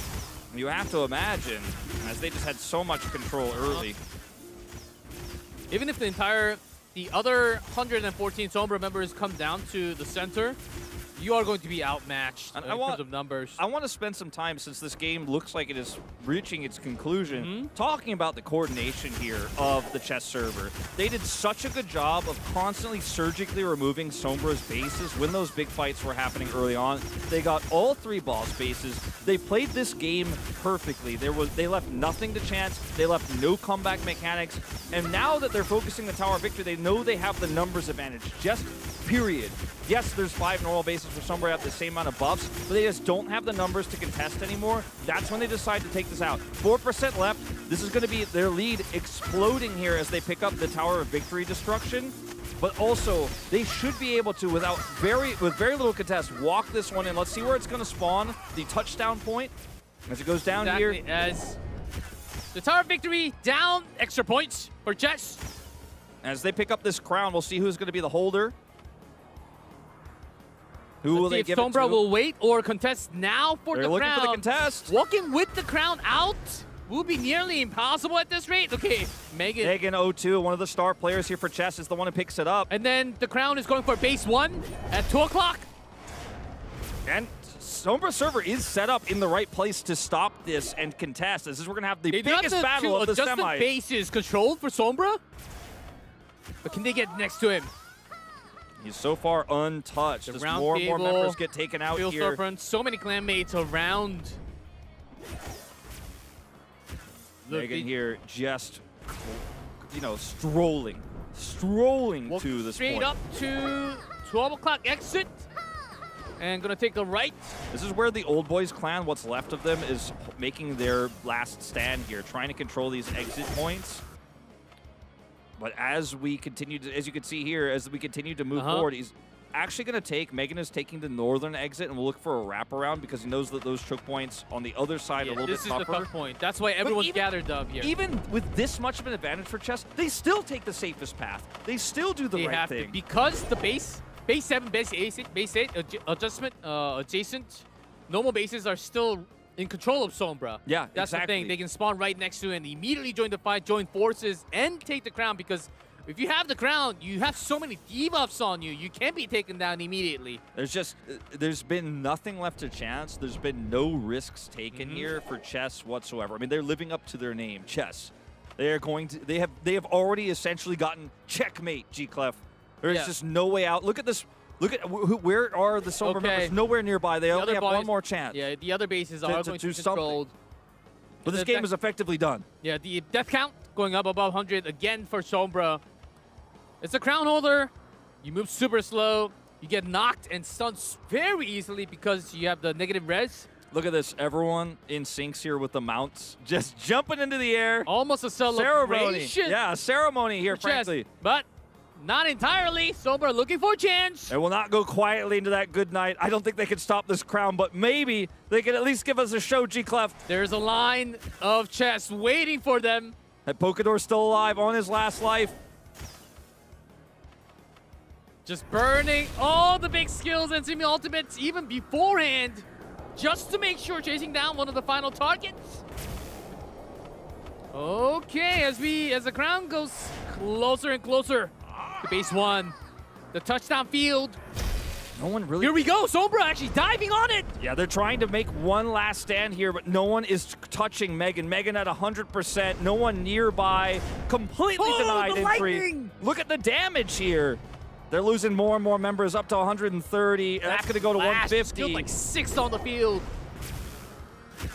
You have to imagine, as they just had so much control early. Even if the other 114 Sombra members come down to the center, you are going to be outmatched in terms of numbers. I want to spend some time, since this game looks like it is reaching its conclusion, talking about the coordination here of the Chess server. They did such a good job of constantly surgically removing Sombra's bases when those big fights were happening early on. They got all 3 boss bases. They played this game perfectly. They left nothing to chance. They left no comeback mechanics. And now that they're focusing the Tower of Victory, they know they have the numbers advantage. Just period. Yes, there's 5 normal bases for Sombra have the same amount of buffs, but they just don't have the numbers to contest anymore. That's when they decide to take this out. 4% left. This is going to be their lead exploding here as they pick up the Tower of Victory destruction. But also, they should be able to, with very little contest, walk this one in. Let's see where it's going to spawn. The touchdown point as it goes down here. As the Tower of Victory down, extra points for Chess. As they pick up this crown, we'll see who's going to be the holder. Who will they give it to? Sombra will wait or contest now for the crown. They're looking for the contest. Walking with the crown out will be nearly impossible at this rate. Okay, Megan 02, one of the star players here for Chess, is the one who picks it up. And then the crown is going for base 1 at 2 o'clock. And Sombra server is set up in the right place to stop this and contest. This is we're going to have the biggest battle of the semi. The base is controlled for Sombra, but can they get next to him? He's so far untouched. As more and more members get taken out here. So many clanmates around. Megan here just, strolling to this straight point. up to 12 o'clock exit. And gonna take a right. This is where the old boys clan, what's left of them, is making their last stand here, trying to control these exit points. But as we continue to, as you can see here, as we continue to move forward, he's actually going to take, Megan is taking the northern exit and will look for a wraparound because he knows that those choke points on the other side are a little bit tougher. This is the tough point. That's why everyone's gathered up here. Even with this much of an advantage for Chess, they still take the safest path. They still do the right thing. Because the base 7, base 8 adjustment, adjacent, normal bases are still in control of Sombra. Yeah, That's the exactly. thing. They can spawn right next to it and immediately join the fight, join forces, and take the crown because if you have the crown, you have so many debuffs on you. You can't be taken down immediately. There's been nothing left to chance. There's been no risks taken here for Chess whatsoever. I mean, they're living up to their name, Chess. They are going to. They have already essentially gotten checkmate, G-Clef. There's just no way out. Look at this. Look at where are the Sombra members? Nowhere nearby. They only have one more chance. Yeah, the other bases are going to be controlled. But this game is effectively done. Yeah, the death count going up above 100 again for Sombra. It's a crown holder. You move super slow. You get knocked and stunned very easily because you have the negative res. Look at this. Everyone in syncs here with the mounts. Just jumping into the air. Almost a celebration. Ceremony. Yeah, a ceremony here, frankly. But not entirely. Sombra looking for a chance. They will not go quietly into that good night. I don't think they can stop this crown, but maybe they can at least give us a show, G-Clef. There's a line of Chess waiting for them. And Pokador's still alive on his last life. Just burning all the big skills and semi-ultimates even beforehand, just to make sure chasing down one of the final targets. Okay, as the crown goes closer and closer to base 1, the touchdown field. No one really... Here we go, Sombra actually diving on it. Yeah, they're trying to make one last stand here, but no one is touching Megan. Megan at 100%, no one nearby, completely denied the entry. lightning! Look at the damage here. They're losing more and more members up to 130, and that's going to go to 150. Killed like 6 on the field.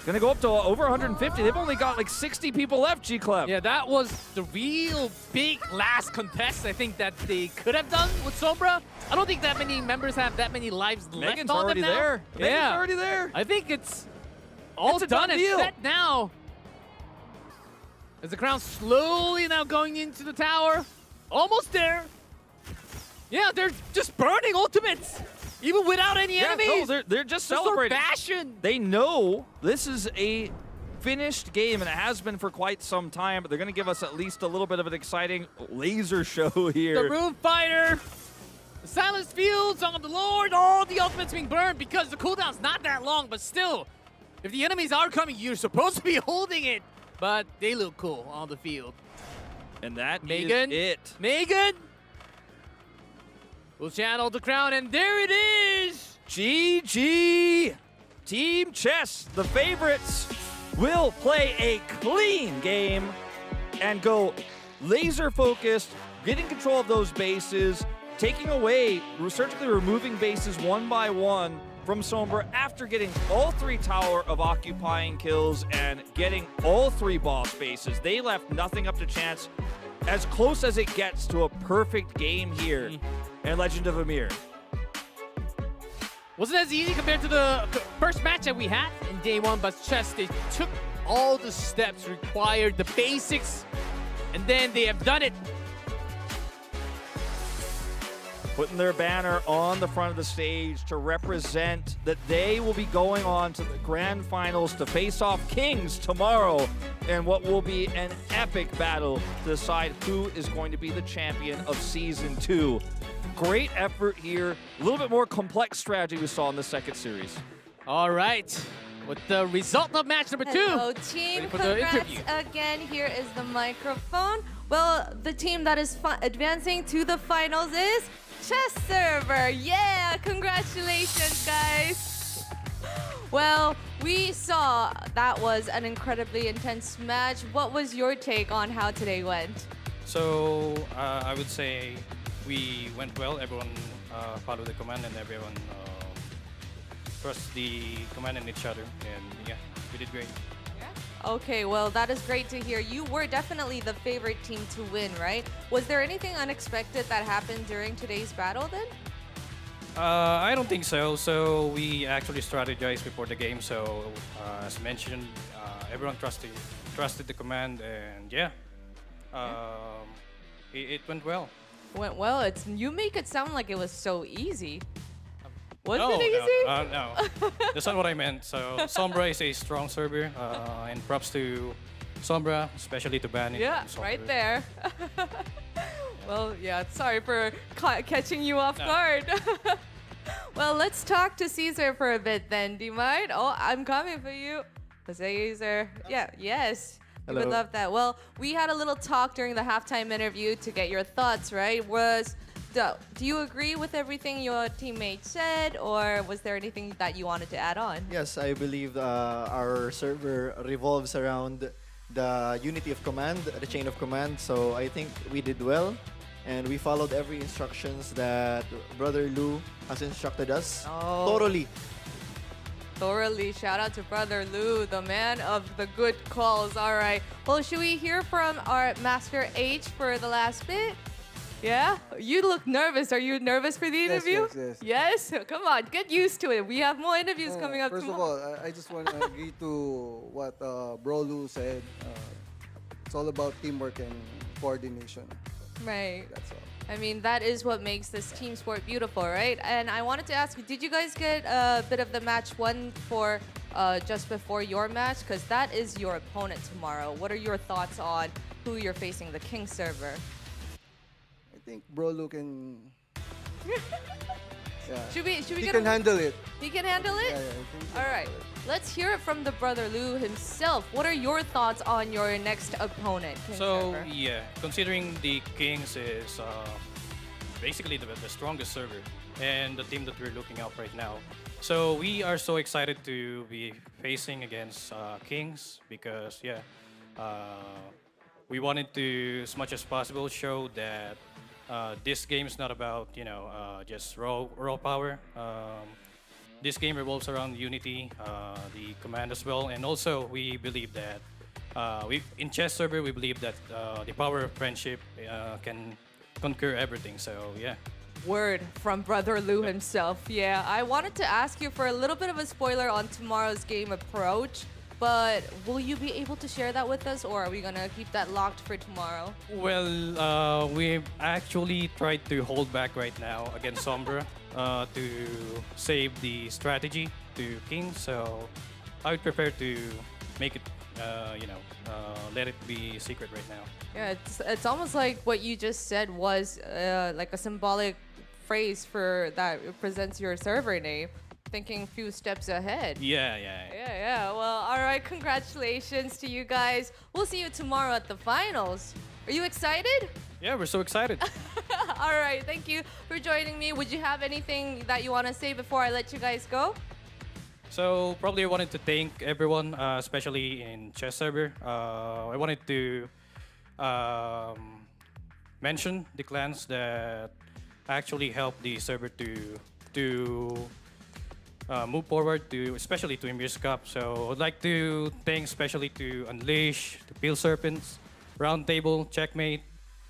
Going to go up to over 150. They've only got like 60 people left, G-Clef. Yeah, that was the real big last contest I think that they could have done with Sombra. I don't think that many members have that many lives Megan's left on already them now. there. Yeah. Megan's already there. I think it's all It's a done done and deal. set now. As the crown slowly now going into the tower. Almost there. Yeah, they're just burning ultimates. Even without any enemies. No, they're just Just celebrating. for fashion. They know this is a finished game, and it has been for quite some time, but they're going to give us at least a little bit of an exciting laser show here. The Rune Fighter. The Silenced Fields on the Lord. All the ultimates being burned because the cooldown's not that long, but still, if the enemies are coming, you're supposed to be holding it. But they look cool on the field. And that Megan. is it. Megan will channel the crown, and there it is. GG! Team Chess, the favorites, will play a clean game and go laser focused, getting control of those bases, taking away, surgically removing bases one by one from Sombra after getting all 3 tower of occupying kills and getting all 3 boss bases. They left nothing up to chance. As close as it gets to a perfect game here in Legend of YMIR. Wasn't as easy compared to the first match that we had in day 1, but Chess, they took all the steps required, the basics, and then they have done it. Putting their banner on the front of the stage to represent that they will be going on to the grand finals to face off Kings tomorrow in what will be an epic battle to decide who is going to be the champion of Season 2. Great effort here. A little bit more complex strategy we saw in the second series. All right, with the result of match number 2. Hello, team. Ready for the Congrats interview. again. Here is the microphone. Well, the team that is advancing to the finals is Chess Server. Yeah, congratulations, guys. Well, we saw that was an incredibly intense match. What was your take on how today went? So I would say we went well. Everyone followed the command and everyone trust the command and each other. And yeah, we did great. Okay, well, that is great to hear. You were definitely the favorite team to win, right? Was there anything unexpected that happened during today's battle then? I don't think so. So we actually strategized before the game. So as mentioned, everyone trusted the command, and yeah, it went well. Went well. You make it sound like it was so easy. Was no, it easy? No, that's not what I meant. So Sombra is a strong server, and props to Sombra, especially to ban it. Yeah, right there. Well, yeah, sorry for catching you off guard. Well, let's talk to Caesar for a bit then. Do you mind? Oh, I'm coming for you. Caesar. Yeah, yes. We would Hello. love that. Well, we had a little talk during the halftime interview to get your thoughts, right? Do you agree with everything your teammate said, or was there anything that you wanted to add on? Yes, I believe our server revolves around the unity of command, the chain of command. So I think we did well, and we followed every instructions that Brother Lou has instructed us thoroughly. Thoroughly. Shout out to Brother Lou, the man of the good calls. All right. Well, should we hear from our Master H for the last bit? Yeah? You look nervous. Are you nervous for the interview? Yes. Yes? Come on, get used to it. We have more interviews coming up First tomorrow. of all, I just want to agree to what Bro Lou said. It's all about teamwork and coordination. Right. That's all. I mean, that is what makes this team sport beautiful, right? And I wanted to ask you, did you guys get a bit of the match one for just before your match? Because that is your opponent tomorrow. What are your thoughts on who you're facing, the King server? I think Bro Lou can. Yeah. Should we He get can a- handle it. He can handle it? Yeah, I think he can All right. handle it. Let's hear it from the Brother Lou himself. What are your thoughts on your next opponent, King So server? yeah, considering the Kings is basically the strongest server and the team that we're looking at right now. So we are so excited to be facing against Kings because we wanted to, as much as possible, show that this game is not about just raw power. This game revolves around unity, the command as well, and also we believe that in chess server we believe that the power of friendship can conquer everything. So yeah. Word from Brother Lou himself. Yeah, I wanted to ask you for a little bit of a spoiler on tomorrow's game approach, but will you be able to share that with us, or are we gonna keep that locked for tomorrow? Well, we've actually tried to hold back right now against Sombra to save the strategy to King. So I would prefer to make it, let it be secret right now. Yeah, it's almost like what you just said was like a symbolic phrase for that represents your server name. Thinking a few steps ahead. Yeah. Yeah. Well, all right. Congratulations to you guys. We'll see you tomorrow at the finals. Are you excited? Yeah, we're so excited. All right. Thank you for joining me. Would you have anything that you want to say before I let you guys go? So probably I wanted to thank everyone, especially in chess server. I wanted to mention the clans that actually helped the server to move forward, to especially to Emir's Cup. So I'd like to thank especially to Unleash, to Peel Serpents, Roundtable, Checkmate,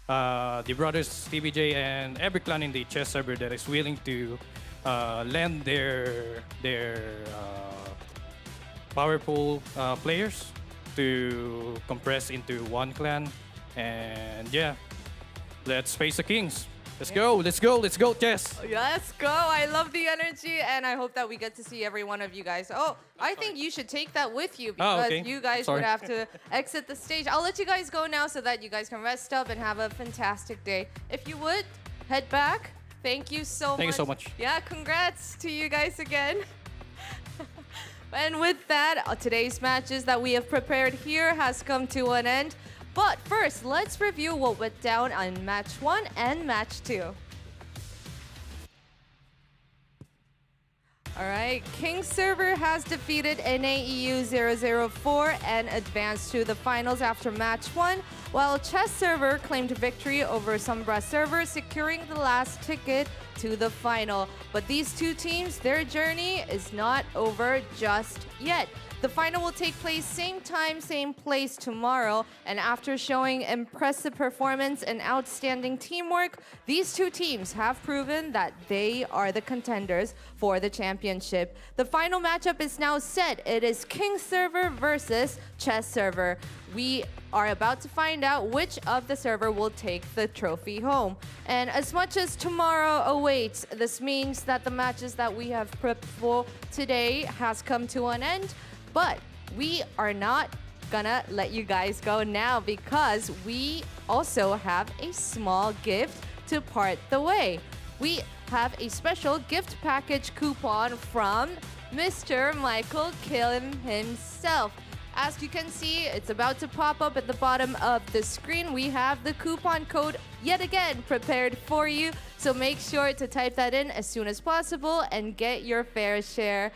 the brothers TBJ, and every clan in the chess server that is willing to lend their powerful players to compress into one clan. And yeah, let's face the Kings. Let's go, chess. Let's go. I love the energy, and I hope that we get to see every one of you guys. Oh, I think you should take that with you because okay. you guys Sorry. would have to exit the stage. I'll let you guys go now so that you guys can rest up and have a fantastic day. If you would, head back. Thank you so much. Thank you so much. Yeah, congrats to you guys again. And with that, today's matches that we have prepared here has come to an end. But first, let's review what went down on match 1 and match 2. All right, King server has defeated NAEU 004 and advanced to the finals after match 1, while Chess server claimed victory over Sombra server, securing the last ticket to the final. But these two teams, their journey is not over just yet. The final will take place same time, same place tomorrow. And after showing impressive performance and outstanding teamwork, these two teams have proven that they are the contenders for the championship. The final matchup is now set. It is King server versus Chess server. We are about to find out which of the server will take the trophy home. And as much as tomorrow awaits, this means that the matches that we have prepped for today has come to an end. But we are not gonna let you guys go now because we also have a small gift to part the way. we have a special gift package coupon from Mr. Michael Killam himself. As you can see, it's about to pop up at the bottom of the screen. We have the coupon code yet again prepared for you. So make sure to type that in as soon as possible and get your fair share.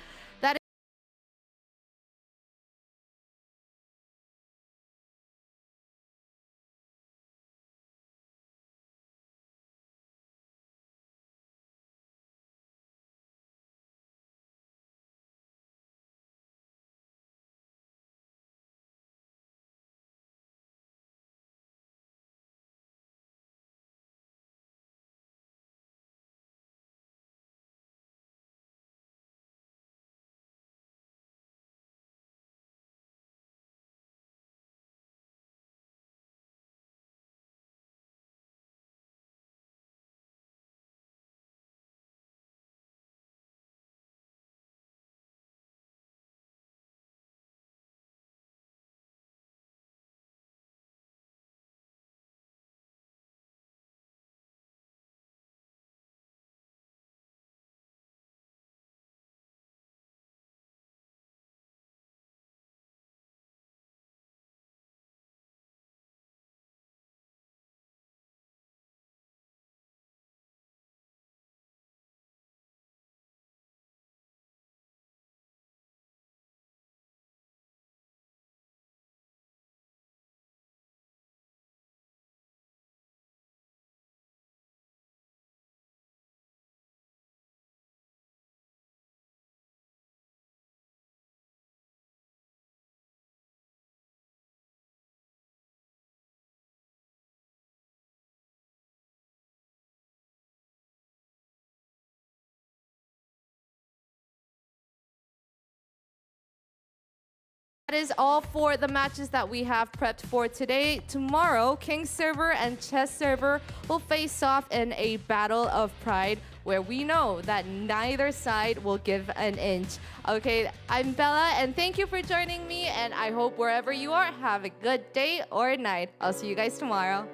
That is all for the matches that we have prepped for today. Tomorrow, King Server and Chess Server will face off in a battle of pride where we know that neither side will give an inch. Okay, I'm Bella, and thank you for joining me, and I hope wherever you are, have a good day or night. I'll see you guys tomorrow.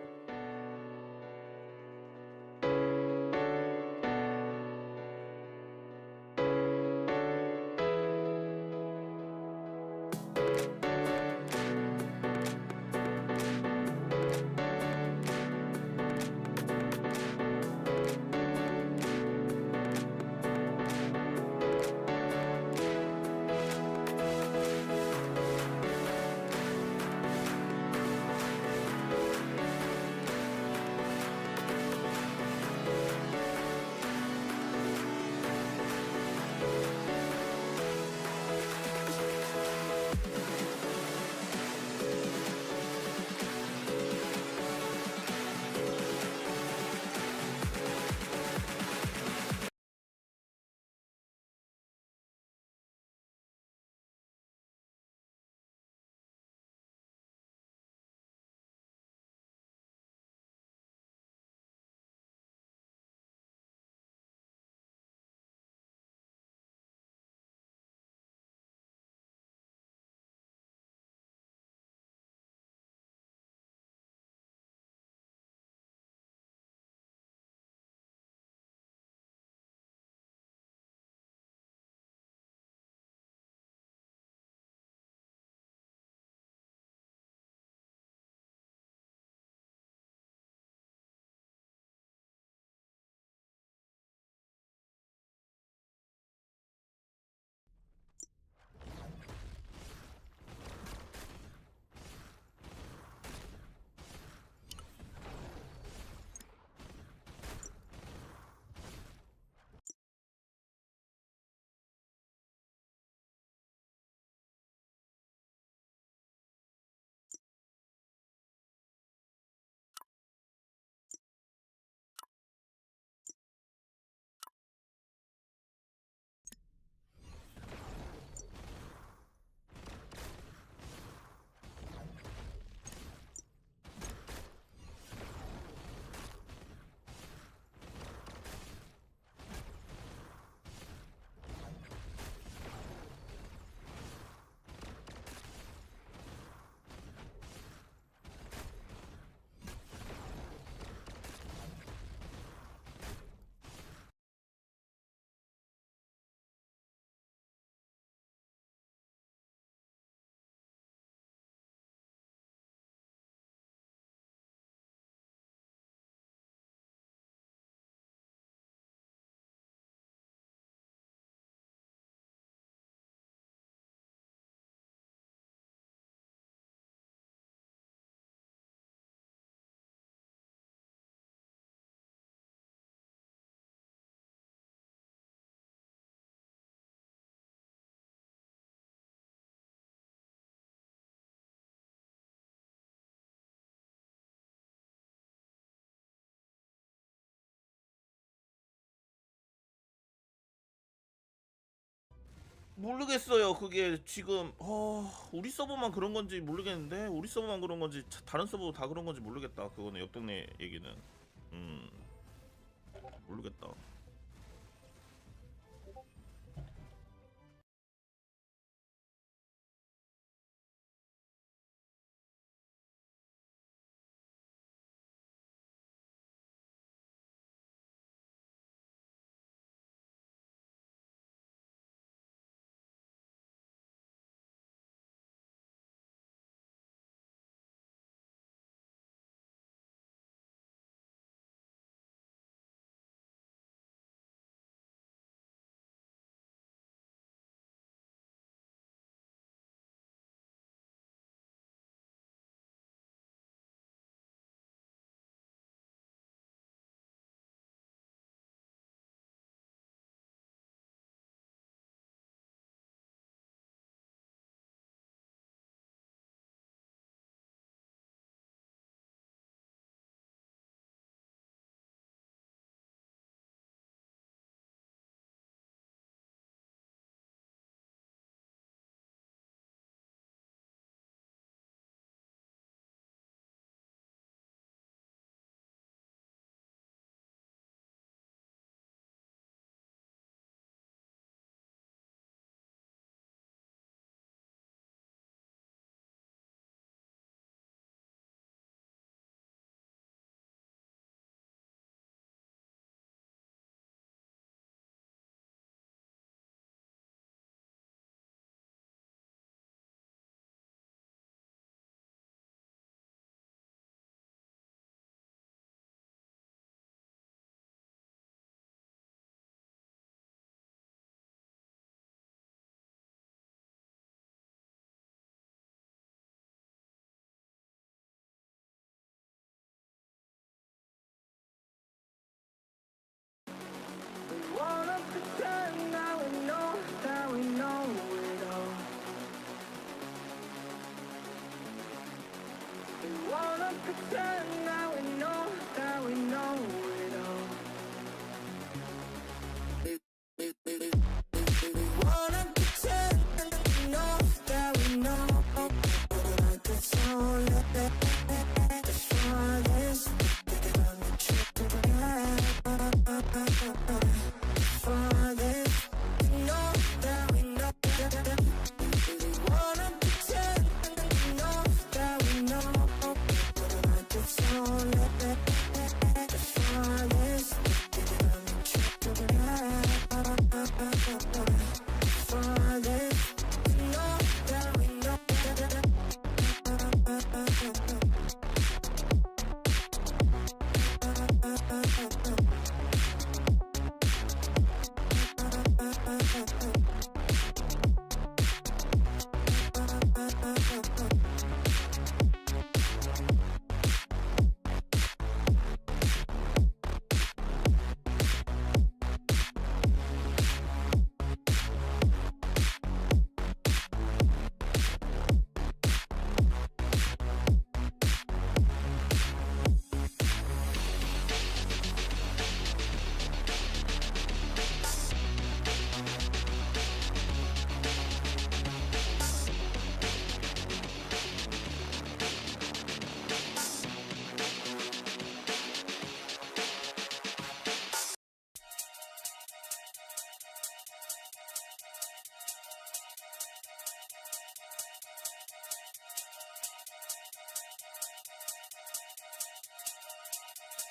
모르겠어요. 그게 지금 우리 서버만 그런 건지 모르겠는데 우리 서버만 그런 건지 다른 서버 다 그런 건지 모르겠다. 그거는 옆 동네 얘기는 모르겠다.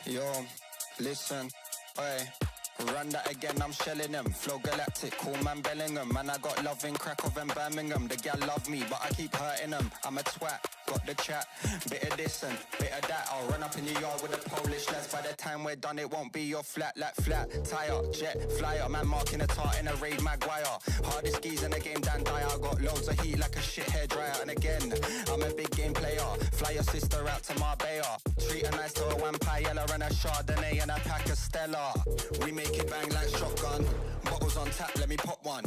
Yo, listen, oi. Run that again, I'm shelling them. Flow galactic, cool man Bellingham. Man, I got love in Krakow and Birmingham. The gal love me, but I keep hurting them. I'm a twat, got the chat. Bit of this and bit of that. I'll run up in your yard with the Polish lads. By the time we're done, it won't be your flat, like flat. Tire, jet, flyer. Man marking a tart in a raid, Maguire. Hardest skis in the game, Dan Dyer. Got loads of heat like a shit hairdryer. And again, I'm a big game player. Fly your sister out to Marbella. Treat her nice to a vampire and a Chardonnay and a pack of Stella. We make it bang like shotgun. Bottle bottles on tap, let me pop one.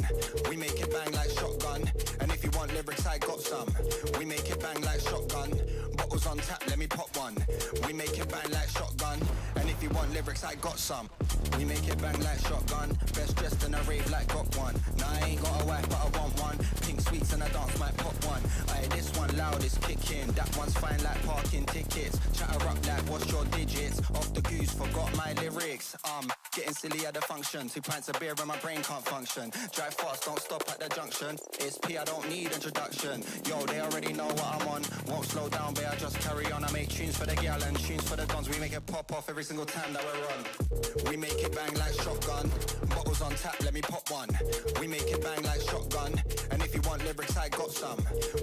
We make it bang like shotgun. And if you want lyrics, I got some. We make it bang like shotgun. Bottles on tap, let me pop one. We make it bang like shotgun. And if you want lyrics, I got some. We make it bang like shotgun. Best dressed in a rave like got one. Nah, I ain't got a wife, but I want one. Pink sweets and a dance might pop one. Aye, this one loud is kicking. That one's fine like parking tickets. Chatter up like what's your digits? Off the goose, forgot my lyrics. Getting silly at the function. 2 pints of beer and my brain can't function. Drive fast, don't stop at the junction. It's P, I don't need introduction. Yo, they already know what I'm on. Won't slow down, but I just carry on. I make tunes for the gal and tunes for the dons. We make it pop off every single time that we're on. We make it bang like shotgun. Bottles on tap, let me pop one. We make it bang like shotgun. And if you want lyrics, I got some.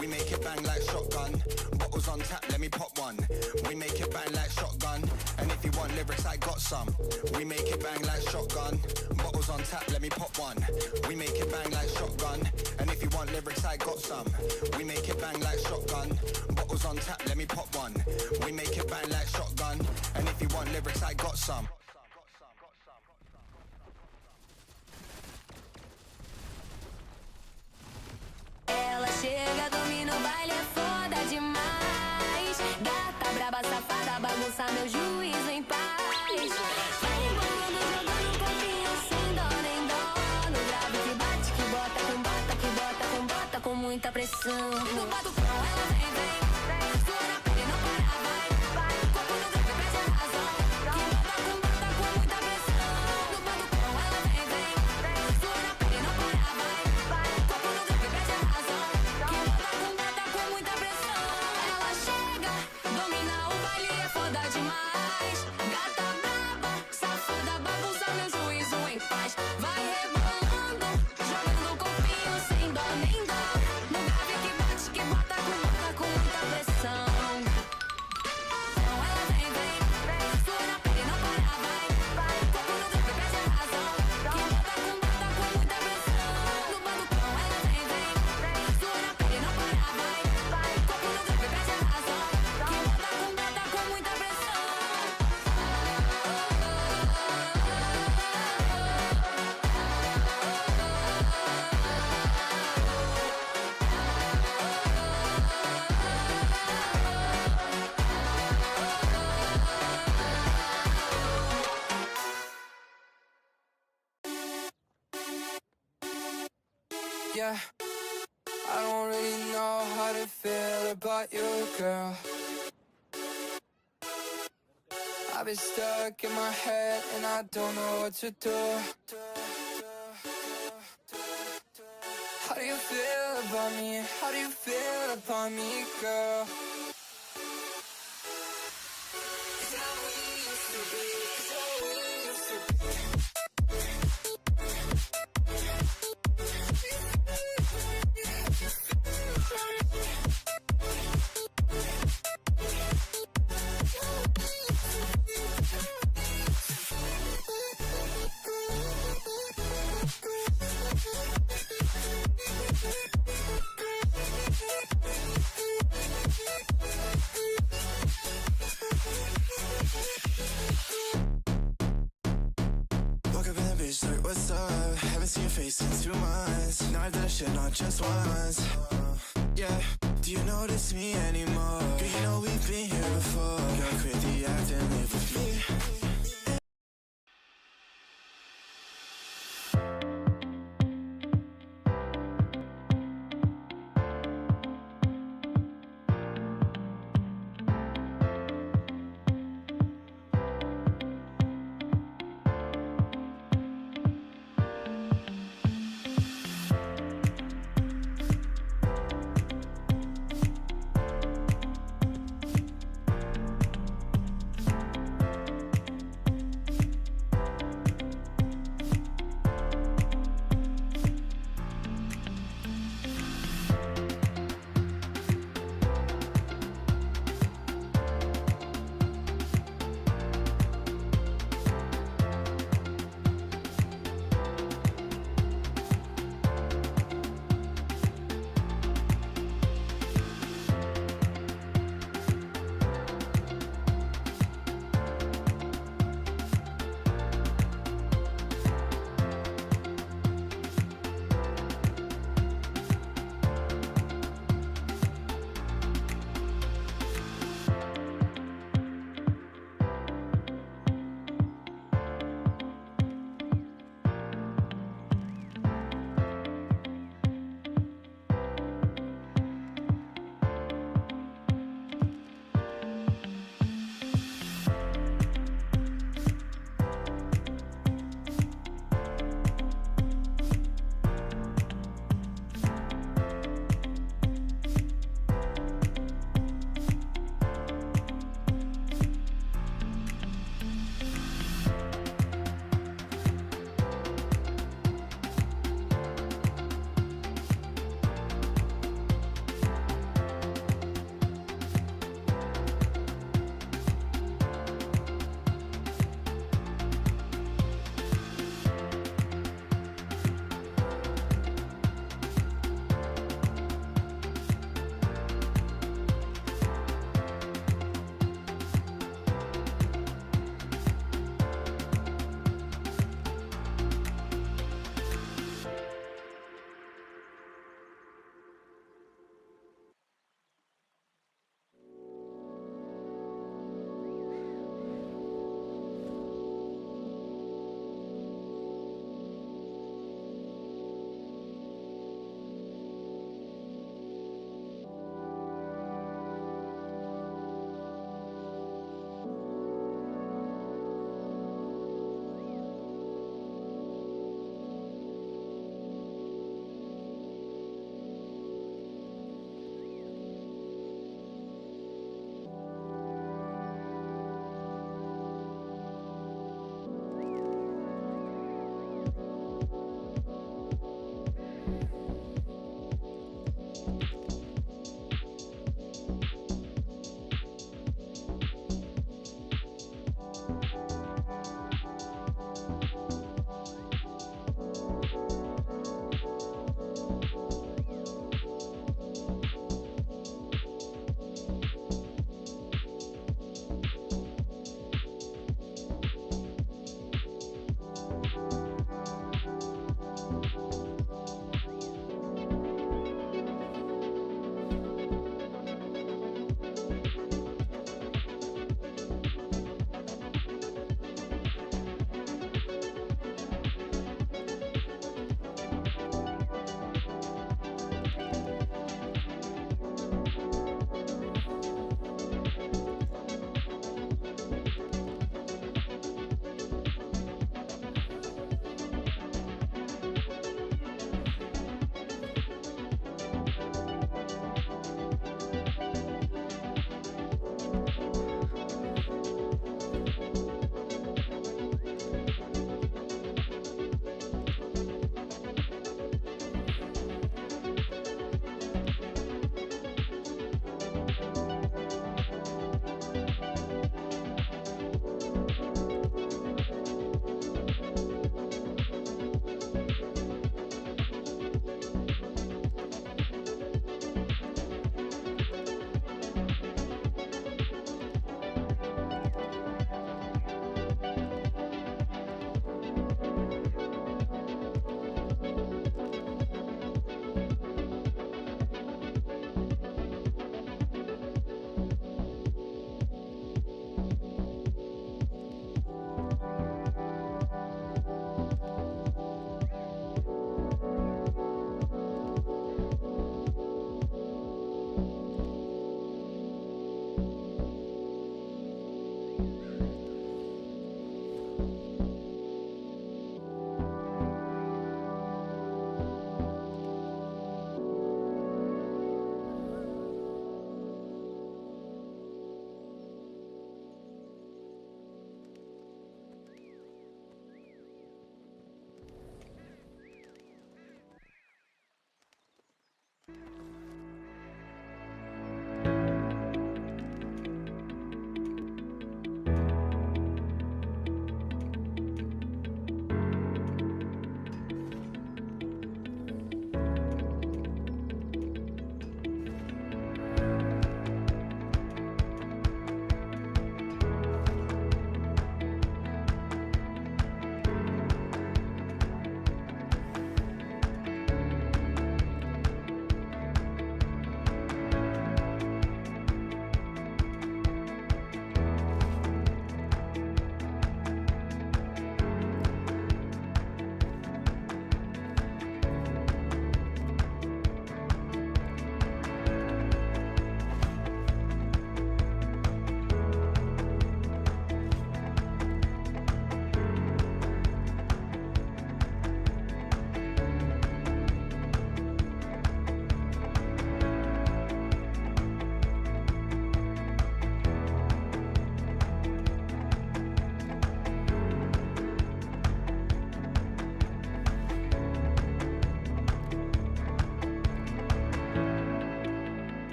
We make it bang like shotgun. Bottles on tap, let me pop one. We make it bang like shotgun. And if you want lyrics, I got some. We make it bang like shotgun. Bottles on tap, let me pop one. We make it bang like shotgun. And if you want lyrics, I got some. We make it bang like shotgun. Bottles on tap, let me pop one. We make it bang like shotgun. And if you want lyrics, I got some. Ela chega, domina o baile, é foda demais. Gata, braba, safada, bagunça meu juízo em paz. Vai embolando, jogando corpinho sem dó nem dó. No grave que bate, que bota com bota, que bota com bota com muita pressão. No batucão ela vem, vem. Sua na pele não para, vai. Corpo no grave perde a razão. Que bota com muita pressão. No batucão ela vem, vem. Sua na pele não para, vai. Corpo no grave perde a razão. Que bota com muita pressão. Ela chega, domina o baile, é foda demais. Gata braba, safada, bagunça meu juízo em paz. Vai rebolando, jogando o corpinho sem dó nem dó. No grave que bate, que bota com muita pressão. Então ela vem, vem, sua na pele não para, vai. Corpo no grave perde a razão. Que bota com muita pressão. No batucão ela vem, vem, sua na pele não para, vai. Corpo no grave perde a razão. Que bota com muita pressão. Yeah, I don't really know how to feel about you, girl. I've been stuck in my head and I don't know what to do. How do you feel about me? How do you feel about me, girl? It's how we used to be. It's how we used to be. Woke up in the bitch like, what's up? Haven't seen your face in 2 months. Now I've done shit not just once. Yeah, do you notice me anymore? Girl, you know we've been here before. Girl, quit the act and live with me.